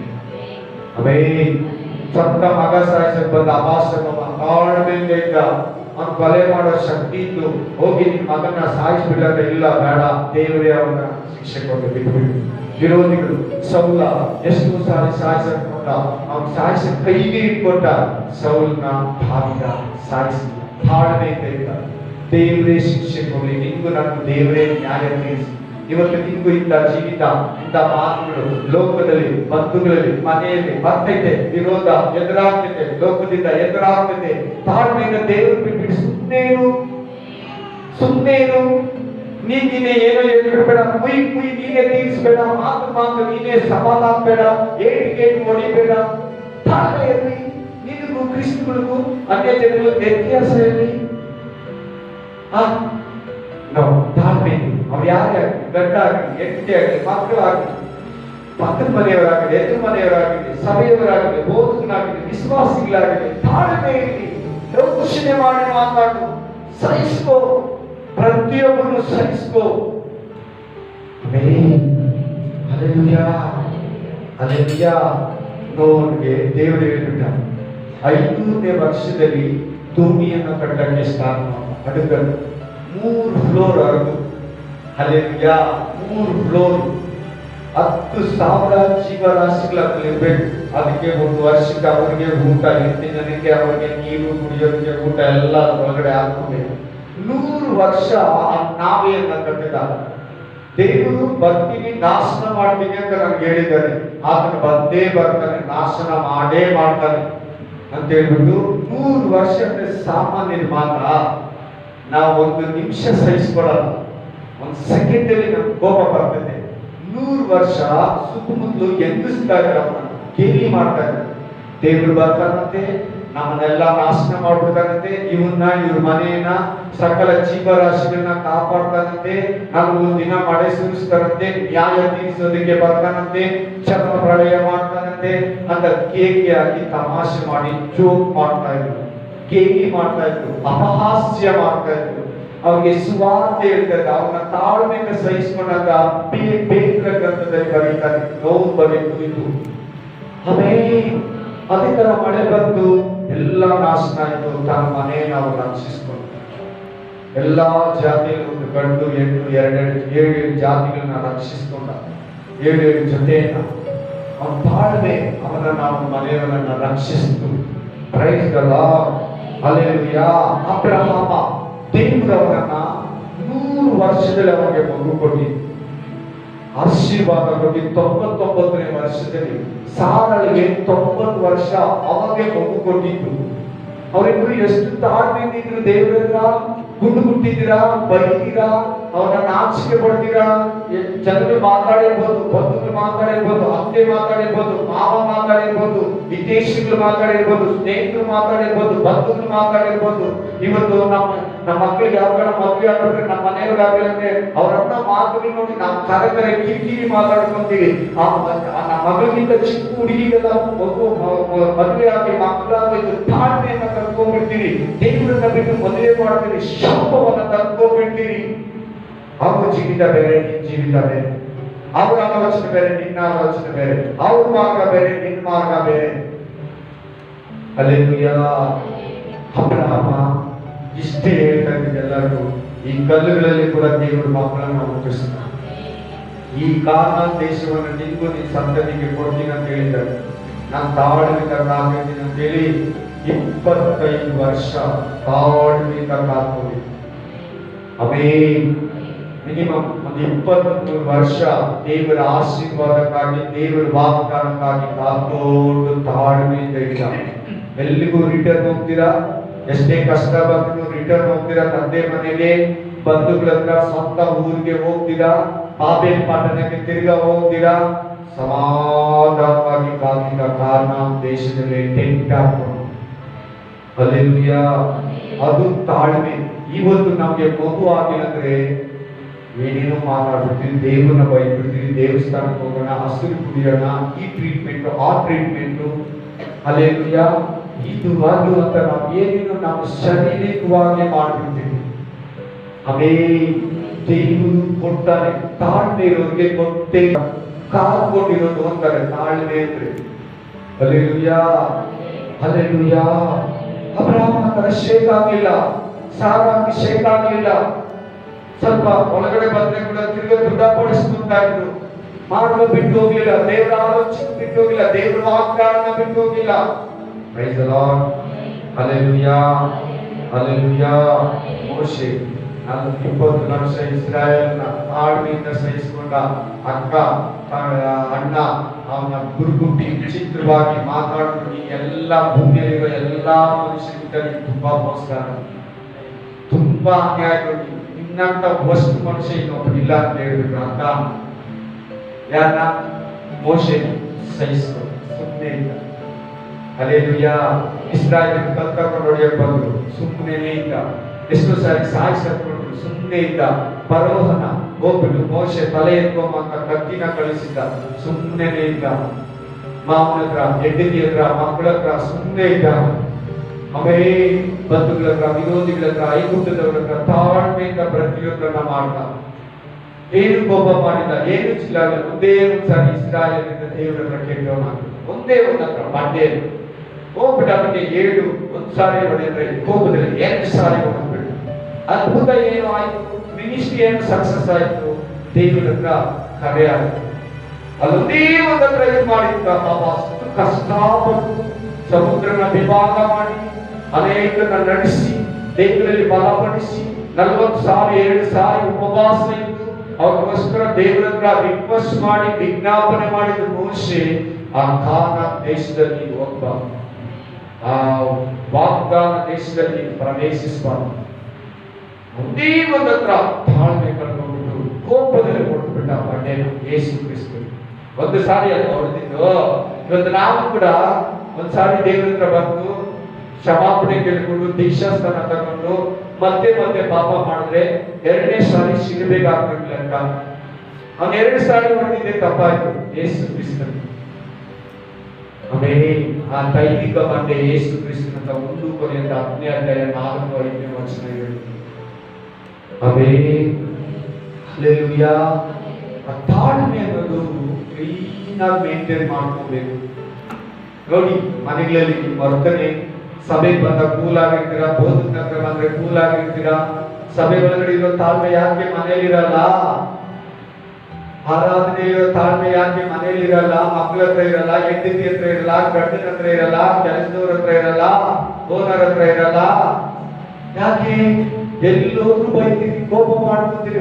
ಸ್ವಂತ ಮಗ ಸಾಯಿಸಕ್ ಬಂದ ಅಪಾಸನವ ತಾಳ್ಮೆಯಿಂದ ಇದ್ದ. ಅವ್ನು ಕೊಲೆ ಮಾಡೋ ಶಕ್ತಿ ಇತ್ತು. ಹೋಗಿ ನಿನ್ ಮಗನ ಸಾಯಿಸ್ಬಿಡಂದ್ರೆ ಇಲ್ಲ, ಬೇಡ, ದೇವರೇ ಅವನ ಶಿಕ್ಷೆ ಕೊಟ್ಟು ಬಿಟ್ಬಿಟ್ಟು. ವಿರೋಧಿಗಳು ಸೌಲ ಎಷ್ಟು ಸಾರಿ ಸಾಯಿಸಕ್ ಕೊಟ್ಟ. ಅವ್ನು ಸಾಯಿಸ ಕೈಗೆ ಇಟ್ಕೊಟ್ಟ. ಸೌಲ್ನ ದಾವೀದ ಸಾಯಿಸಿ ತಾಳ್ಮೆಯಿಂದ ಇದ್ದ. ದೇವರೇ ಶಿಕ್ಷೆ ಕೊಡ್ಲಿ, ನಿಂಗೂ ನನಗೂ ದೇವರೇ ನ್ಯಾಯ ತೀರಿಸಿ. ಇವತ್ತು ನಿಂಗೂ ಇಂಥ ಜೀವಿತ, ಇಂಥ ಮಾತುಗಳು ಲೋಕದಲ್ಲಿ, ಬಂಧುಗಳಲ್ಲಿ, ಮನೆಯಲ್ಲಿ ಬರ್ತೈತೆ. ವಿರೋಧ ಎದುರಾಗ್ತೈತೆ, ಲೋಕದಿಂದ ಎದುರಾಗ್ತೈತೆ. ತಾಳ್ಮೆಯಿಂದ ದೇವರು ಬಿಟ್ಬಿಟ್ಟು ಸುಮ್ಮನೆ ನೀನೇ ಏನೋ ಹೇಳ್ಬಿಡ್ಬೇಡ. ಕುಯ್ ನೀನೇ ತೀರಿಸ್ಬೇಡ. ಮಾತು ನೀನೇ ಸಮಾಧಾನ, ಏಟು ಹೊಡಿಬೇಡ. ತಾಳ್ಮೆ ಇರಲಿ. ನಿನಗೂ ಕ್ರಿಸ್ತಗಳಿಗೂ ಅನ್ಯ ಜನರಿಗೂ ವ್ಯತ್ಯಾಸ ಇರಲಿ. ತಾಳ್ಮೆ ಅವ್ರು ಯಾರೇ ಆಗಲಿ, ಗಂಡ ಆಗಲಿ, ಹೆಂಡತಿ ಆಗಲಿ, ಮಕ್ಕಳಾಗಲಿ, ಪಕ್ಕದ ಮನೆಯವರಾಗಲಿ, ಎದುರು ಮನೆಯವರಾಗಲಿ, ಸಭೆಯವರಾಗಲಿ, ಬೋಧಕನಾಗಲಿ, ವಿಶ್ವಾಸಿಗಳಾಗಲಿ, ತಾಳ್ಮೆ ಇರಲಿ. ಯೋಚನೆ ಮಾಡಿ ಮಾತಾಡು, ಸಹಿಸ್ಕೋ, ಪ್ರತಿಯೊಬ್ಬರು ಸಹಿಸ್ಕೋ. Hallelujah, hallelujah. ನೋಡ್ಗೆ ದೇವರು ಹೇಳ್ಬಿಟ್ಟ, 5ನೇ ವರ್ಷದಲ್ಲಿ ಭೂಮಿಯನ್ನು ಕಟ್ಟಕ್ಕೆ ಸ್ಟಾರ್ಟ್ ಮಾಡ. ಅಡುಗರು 3 ಫ್ಲೋರ್ ಅರಗು. Hallelujah, 3 floor. 10,000 ಜೀವರಾಶಿಗಳಿರ್ಬೇಕು. ಅದಕ್ಕೆ 1 ವರ್ಷಕ್ಕೆ ಅವರಿಗೆ ಊಟ, 8 ಜನಕ್ಕೆ ಅವರಿಗೆ ನೀರು, ಕುಡಿಯೋದಕ್ಕೆ ಊಟ ಎಲ್ಲ ಒಳಗಡೆ ಹಾಕಬೇಕು. 100 ವರ್ಷ ನಾವೆಯನ್ನ ಕಟ್ಟಿದ ದೇವರು ಬರ್ತೀನಿ, ನಾಶನ ಮಾಡ್ತೀನಿ ಅಂತ ನನ್ಗೆ ಹೇಳಿದ್ದಾನೆ. ಆತನ ಬಂದೇ ಬರ್ತಾನೆ, ನಾಶನ ಮಾಡೇ ಮಾಡ್ತಾನೆ ಅಂತ ಹೇಳ್ಬಿಟ್ಟು 100 ವರ್ಷ ಅಂದ್ರೆ ಸಾಮಾನ್ಯ ಮಾತ್ರ. ನಾವು 1 ನಿಮಿಷ ಸಹಿಸ್ಕೊಳ್ಳಲ್ಲ, 1 ಸೆಕೆಂಡ್ ಅಲ್ಲಿ ನಮ್ಗೆ ಕೋಪ ಬರ್ತದೆ. 100 ವರ್ಷ ಸುತ್ತಮುತ್ತಲು ಎದುರಿಸ್ತಾ ಇದ್ದಾರೆ, ಅವನ್ನ ಕೇಳಿ ಮಾಡ್ತಾ ಇದ್ದಾರೆ. ದೇವರು ಬರ್ತಾನಂತೆ, ನಮ್ಮನ್ನೆಲ್ಲ ನಾಶನ ಮಾಡ್ಬಿಡ್ತಾನಂತೆ, ಇವ್ರ ಮನೆಯನ್ನ ಸಕಲ ಜೀವರಾಶಿಗಳನ್ನ ಕಾಪಾಡ್ತಾನಂತೆ, ನಮಗೂ ದಿನ ಮಳೆ ಸುರಿಸ್ತಾನಂತೆ, ನ್ಯಾಯ ತೀರಿಸೋದಕ್ಕೆ ಬರ್ತಾನಂತೆ, ಚರ್ಮ ಪ್ರಳಯ ಮಾಡ್ತಾನಂತೆ ಅಂತ ಕೇಕೆ ಆಗಿ ತಮಾಷೆ ಮಾಡಿ ಜೋಕ್ ಮಾಡ್ತಾ ಇದ್ರು, ಕೇಳಿ ಮಾಡ್ತಾ ಇದ್ರು, ಅಪಹಾಸ್ಯ ಮಾಡ್ತಾ ಇದ್ರು. ಅವ್ರಿಗೆ ಸುವಾರ್ತೆ ಹೇಳ್ತಾರೆ, ಅವ್ರನ್ನ ತಾಳ್ಮೆಯಿಂದ ಸಹಿಸಿಕೊಂಡಾಗ ಬೇಕ್ರ ಗ್ರಂಥದಲ್ಲಿ ಬರೀತಾರೆ, ನೋವು ಬರೀತು ಇದು. ಅದೇ ತರ ಮಳೆ ಬಂದು ಎಲ್ಲ ನಾಶನ ಆಯ್ತು. ತನ್ನ ಮನೆಯನ್ನು ಅವ್ರು ರಕ್ಷಿಸಿಕೊಂಡು ಎಲ್ಲಾ ಜಾತಿಯಲ್ಲಿ ಒಂದು ಗಂಡು ಹೆಣ್ಣು ಏಳು ಜಾತಿಗಳನ್ನ ರಕ್ಷಿಸಿಕೊಂಡ, 7 ಜೊತೆಯನ್ನ ಅವನ ತಾಳ್ಮೆ ಅವನ ಮನೆಯವರನ್ನ ರಕ್ಷಿಸಿತು. Praise the Lord, hallelujah. Abraham ದೇವರವರನ್ನ 100 ವರ್ಷದಲ್ಲಿ ಅವನಿಗೆ ಮಗು ಕೊಟ್ಟಿದ್ದು, ಆಶೀರ್ವಾದ ಕೊಟ್ಟು 99ನೇ ವರ್ಷದಲ್ಲಿ ಸಾರಳಿಗೆ 90 ವರ್ಷ ಅವಾಗೆ ಮಗು ಕೊಟ್ಟಿದ್ದು. ಅವರಿಬ್ರು ಎಷ್ಟು ತಾಳ್ಮೆಯಿಂದ ಇದ್ರು. ದೇವರನ್ನ ಗುಂಡು ಗುಟ್ಟಿದ್ದೀರಾ, ಬೈತೀರಾ, ಅವರನ್ನ ನಾಚಿಕೆ ಪಡ್ತೀರಾ, ಜನರು ಮಾತಾಡಿರ್ಬೋದು, ಬಂಧುಗಳು ಮಾತಾಡಿರ್ಬೋದು, ಅತ್ತೆ ಮಾತಾಡಿರ್ಬೋದು, ಮಾವ ಮಾತಾಡಿರ್ಬೋದು, ವಿದೇಶಿಗಳು ಮಾತಾಡಿರ್ಬೋದು, ಸ್ನೇಹಿತರು ಮಾತಾಡಿರ್ಬೋದು, ಬಂಧುಗಳು ಮಾತಾಡಿರ್ಬೋದು. ಇವತ್ತು ನಮ್ಮ ಮಕ್ಕಳಿಗೆ ಯಾವಾಗ ಮದುವೆ ಆಗ್ಬಿಟ್ರೆ, ನಮ್ಮ ಮನೆಯವ್ರಾಗಲಂದ್ರೆ ಅವರನ್ನ ಮಾತುಗಳು ನೋಡಿ ನಾವು ಕರೆ ಕಿರಿಕಿರಿ ಮಾತಾಡ್ಕೊಂತೀವಿ. ನಮ್ಮ ಮಗಳಿಗಿಂತ ಚಿಕ್ಕ ಹುಡುಗಿಗೆಲ್ಲ ಮದುವೆ ಆಗಿ ಮಕ್ಕಳಾಗಿ ತಾಳ್ಮೆಯನ್ನ ಕರ್ಕೊಂಡ್ಬಿಡ್ತೀವಿ. ದೇವರನ್ನ ಬಿಟ್ಟು ಮದುವೆ ಮಾಡ್ತೀವಿ, ಶಾಪವನ್ನ ಕರ್ಕೊಂಡ್ಬಿಡ್ತೀವಿ. ಅವ್ರ ಜೀವಿತ ಬೇರೆ, ನಿನ್ ಜೀವಿತ ಬೇರೆ, ಅವ್ರ ಆಲೋಚನೆ ಬೇರೆ, ನಿನ್ನ ಆಲೋಚನೆ ಬೇರೆ, ಅವ್ರ ಮಾರ್ಗ ಬೇರೆ, ನಿನ್ನ ಮಾರ್ಗ ಬೇರೆ. ಹಲ್ಲೆಲೂಯಾ. ಅಬ್ರಹಾಮ ಇಷ್ಟೇ ಹೇಳ್ತಾ ಇದ್ದೆಲ್ಲರೂ, ಈ ಕಲ್ಲುಗಳಲ್ಲಿ ಕೂಡ ದೇವರು ಮಕ್ಕಳನ್ನ ಹುಟ್ಟಿಸ್ತಾನೆ. ಈ ಕಾನಾನ್ ದೇಶವನ್ನು ನಿಂಗೂ ನಿನ್ನ ಸಂತತಿಗೆ ಕೊಡ್ತೀನಿ ಅಂತ ಹೇಳಿದ್ದಾರೆ. ನಾನು ತಾಳ್ಮೆಯಿಂದ ಕಾದಿದ್ದೀನಿ ಅಂತ ಹೇಳಿ 25 ವರ್ಷ ತಾಳ್ಮೆಯಿಂದ ಕಾದ್ಕೊಂಡಿದ್ದೀನಿ. ಮಿನಿಮಮ್ ಒಂದು 23 ವರ್ಷ ದೇವರ ಆಶೀರ್ವಾದಕ್ಕಾಗಿ, ದೇವರ ವಾಗ್ದಾನಕ್ಕಾಗಿ ಕಾದ್ಕೊಂಡು ತಾಳ್ಮೆಯಿಂದ ಇದ್ದ. ಎಲ್ಲಿಗೂ ರಿಟರ್ನ್ ಹೋಗ್ತೀರಾ, ಎಷ್ಟೇ ಕಷ್ಟ ಬಂದ್ರು ರಿಟರ್ನ್ ಹೋಗ್ತೀರಾ, ತಂದೆ ಮನೆಗೆ, ಬಂಧುಗಳ ಹತ್ರ, ಸ್ವಂತ ಊರಿಗೆ ಹೋಗ್ತೀರಾ, ಬಾಬೇಲ್ ಪಟ್ಟಣಕ್ಕೆ ತಿರ್ಗಾ ಹೋಗ್ತೀರಾ. ಸಮಾಧಾನವಾಗಿ ಕಾದಿದ್ದ ಕಾರಣ ದೇಶದಲ್ಲಿ ಟೆಂಟ್ ಹಾಕೊಂಡು. ಹಲ್ಲೆಲೂಯಾ. ಅದು ತಾಳ್ಮೆ. ಇವತ್ತು ನಮ್ಗೆ ಮಗು ಆಗಿಲ್ಲ ಅಂದ್ರೆ ಏನೇನೋ ಮಾತಾಡ್ಬಿಡ್ತೀವಿ, ದೇವರನ್ನ ಬೈಬಿಡ್ತೀವಿ, ದೇವಸ್ಥಾನಕ್ಕೆ ಹೋಗೋಣ, ಹಸಿರು ಕುಡಿಯೋಣ, ಈ ಟ್ರೀಟ್ಮೆಂಟ್ ಆ ಟ್ರೀಟ್ಮೆಂಟ್. ಹಲ್ಲೆಲೂಯಾ. ಇದು ಅದು ಅಂತ ನಾವು ಏನೇನೋ ನಾವು ಶಾರೀರಿಕವಾಗಿ ಮಾಡ್ಬಿಡ್ತೀವಿ. ದೇವರು ಕೊಡ್ತಾನೆ. ತಾಳ್ಮೆ ಇರೋರಿಗೆ ಕೊಟ್ಟೆ ಕಾದ್ಕೊಂಡಿರೋದು ಅಂತಾರೆ ತಾಳ್ಮೆ ಅಂದ್ರೆ. Hallelujah, hallelujah. ಅಬ್ರಹಾಮನ ತರ ಶೇಕ್ ಆಗ್ಲಿಲ್ಲ, ಸಾರಾಗಿ ಶೇಕ್ ಆಗ್ಲಿಲ್ಲ. ಸ್ವಲ್ಪ ಒಳಗಡೆ ಬಂದ್ರೆ ಕೂಡ ತಿರುಗಿ ದೃಢಪಡಿಸ್ತಾ ಇದ್ರು. ಮಾಡುವ ಬಿಟ್ಟು ಹೋಗ್ಲಿಲ್ಲ, ದೇವರ ಆಲೋಚನೆ ಬಿಟ್ಟು ಹೋಗಿಲ್ಲ, ದೇವರ ವಾಗ್ದಾನ ಬಿಟ್ಟು ಹೋಗಿಲ್ಲ. Price the Lord, hallelujah, hallelujah. ಮೋಶೆ 20 ವರ್ಷ ಇಸ್ರಾಯೇಲ್ನ ತಾಳ್ಮೆಯಿಂದ ಸಹಿಸಿಕೊಂಡ. ಅಕ್ಕ ಅಣ್ಣ ಅವನ ಗುರುಗುಟ್ಟಿ ವಿಚಿತ್ರವಾಗಿ ಮಾತಾಡ್ಕೊಂಡು ಎಲ್ಲ ಭೂಮಿಯಲ್ಲಿರುವ ಎಲ್ಲಾ ಮನುಷ್ಯರಿಗಿಂತ ತುಂಬಾ ಮೋಸಗಾರ, ತುಂಬಾ ಅನ್ಯಾಯವಾಗಿ, ನಿನ್ನಂತ ವಸ್ತು ಮನುಷ್ಯ ಇನ್ನೊಬ್ಬನಿಲ್ಲ ಅಂತ ಹೇಳ್ಬಿಟ್ರು. ಅಕ್ಕ ಯಾರನ್ನ? ಮೋಶೆ ಸಹಿಸ್ಕೊಂಡು ಸುಮ್ಮನೆ ಇಲ್ಲ. ಹಲ್ಲೆಲೂಯಾ. ಇಸ್ರಾಯೇಲ್ ಕಲ್ತಕೊಂಡು ಹೊಡೆಯಕ್ಕೆ ಬಂದ್ರು, ಸುಮ್ಮನೆ ಇಲ್ಲ. ಎಷ್ಟೋ ಸಾರಿ ಸಾಯಿಸಲ್ಪಟ್ಟು ಸುಮ್ಮನೆ ಇದ್ದ. ಫರೋಹನ ಹೋಗ್ಬಿಟ್ಟು ಮೋಶೆ ತಲೆ ಎತ್ಕೊಂಬಂತ ಕತ್ತಿನ ಕಳಿಸಿದ್ದ, ಸುಮ್ಮನೆ ಇದ್ದ. ಮಾವನ ಹತ್ರ, ಹೆಂಡತಿ ಹತ್ರ, ಮಕ್ಕಳ ಹತ್ರ ಸುಮ್ಮನೆ ಇದ್ದ. ಬಂಧುಗಳ ಹತ್ರ, ವಿರೋಧಿಗಳ ಹತ್ರ, ಐಗುಪ್ತದವರ ಹತ್ರ ತಾಳ್ಮೆಯಿಂದ ಪ್ರತಿಯೊಂದನ್ನ ಮಾಡ್ದ. ಏನು ಕೋಪ ಮಾಡಿಲ್ಲ, ಏನು ಚಿಲ್ಲಾಗ. ಒಂದೇ ಒಂದ್ಸಾರಿ ಇಸ್ರಾಯೇಲಿನಿಂದ ದೇವರ ಹತ್ರ ಕೆಟ್ಟವನಾಗ್ತದೆ. ಒಂದೇ ಒಂದ್ ಹತ್ರ ಬಂಡೆ ಹೋಗ್ಬಿಟ್ಟು ಅವನಿಗೆ 7 ಒಂದ್ಸಾರಿ ಹೊಡೆದ್ರೆ ಕೋಪದಲ್ಲಿ 2 ಸಾರಿ ಹೊಡೆದ್ಬಿಟ್ಟು. ಅದ್ಭುತ ಏನು ಆಯ್ತು, ಮಿನಿಸ್ಟ್ರಿ ಏನು ಸಕ್ಸಸ್ ಆಯ್ತು, ದೇವರ ಹತ್ರ ಕರೆ ಆಯ್ತು. ಅಲ್ಲೊಂದೇ ಒಂದ್ ಹತ್ರ ಇದು ಮಾಡಿದ್ದ. ಪಾಪ ಅಷ್ಟು ಕಷ್ಟಪಟ್ಟು ಸಮುದ್ರನ ವಿಭಾಗ ಮಾಡಿ, ಅನೇಕರನ್ನ ನಡೆಸಿ, ದೇವರಲ್ಲಿ ಬಲಪಡಿಸಿ, 40 ಸಾರಿ 2 ಸಾರಿ ಉಪವಾಸ ಇದ್ದು ಅವ್ರಿಗೋಸ್ಕರ ದೇವರ ಹತ್ರ ರಿಕ್ವೆಸ್ಟ್ ಮಾಡಿ ವಿಜ್ಞಾಪನೆ ಮಾಡಿದ ಮೋಶೆ ಆ ಕಾನಾನ್ ದೇಶದಲ್ಲಿ ಒಬ್ಬ ವಾಗ್ದಾನ ದೇಶದಲ್ಲಿ ಪ್ರವೇಶಿಸಬಾರದು. ಒಂದೇ ಒಂದ್ ಹತ್ರ ತಾಳ್ಮೆ ಕಳ್ಕೊಂಡ್ಬಿಟ್ಟು ಕೋಪದಲ್ಲಿ ಕೊಟ್ಬಿಟ್ಟ ಬಂಡೆನ ಯೇಸು ಕ್ರಿಸ್ತ. ಒಂದು ಸಾರಿ ಅದು ಹೊಡೆದಿದ್ದು. ಇವತ್ತು ನಾವು ಕೂಡ ಒಂದ್ಸಾರಿ ದೇವರ ಹತ್ರ ಬಂದು ಕ್ಷಮಾಪಣೆ ಕೇಳಿಕೊಂಡು ದೀಕ್ಷಾಸ್ಥಾನ ತಗೊಂಡು ಮತ್ತೆ ಮತ್ತೆ ಪಾಪ ಮಾಡಿದ್ರೆ 2ನೇ ಸಾರಿ ಶಿಲುಬೆಗೆ ಹಾಕ್ಬೇಕು. ಅವನು 2 ಸಾರಿ ಹೊಡೆದಿದ್ದೆ ತಪ್ಪಾಯ್ತು ಯೇಸು ಕ್ರಿಸ್ತನ. ಆಮೇಲೆ ಆ ದೈವಿಕ ಬಂಡೆ ಯೇಸು ಕ್ರಿಸ್ತನ 1 ಕೊರಿಂಥ 10ನೇ ಅಧ್ಯಾಯ 4-5ನೇ ವಚನ ಹೇಳುತ್ತೆ. ಆಮೇಲೆ ಹಲ್ಲೆಲೂಯಾ. ಆ ತಾಳ್ಮೆ ಅನ್ನೋದು ಕ್ಲೀನ್ ಆಗಿ ಮೇಂಟೈನ್ ಮಾಡ್ಕೋಬೇಕು. ನೋಡಿ, ಮನೆಗಳಲ್ಲಿ ವರ್ತನೆ, ಸಭೆಗೆ ಬಂದ ಕೂಲ್ ಆಗಿರ್ತೀರಾ, ಬೋಧಕ ಹತ್ರ ಬಂದ್ರೆ ಕೂಲ್ ಆಗಿರ್ತೀರಾ. ಸಭೆ ಒಳಗಡೆ ಇರೋ ತಾಳ್ಮೆ ಯಾಕೆ ಮನೆಯಲ್ಲಿರಲ್ಲ? ಆರಾಧನೆ ಇರೋ ತಾಳ್ಮೆ ಯಾಕೆ ಮನೆಯಲ್ಲಿರಲ್ಲ? ಮಕ್ಕಳ ಹತ್ರ ಇರಲ್ಲ, ಹೆಂಡತಿ ಹತ್ರ ಇರಲ್ಲ, ಗಂಡನ ಹತ್ರ ಇರಲ್ಲ, ಕೆಲಸದವ್ರ ಹತ್ರ ಇರಲ್ಲ, ಓನರ್ ಹತ್ರ ಇರಲ್ಲ. ಯಾಕೆ? ಎಲ್ಲೋದ್ರು ಬೈತೀರಿ, ಕೋಪ ಮಾಡ್ಕೊತೀರಿ.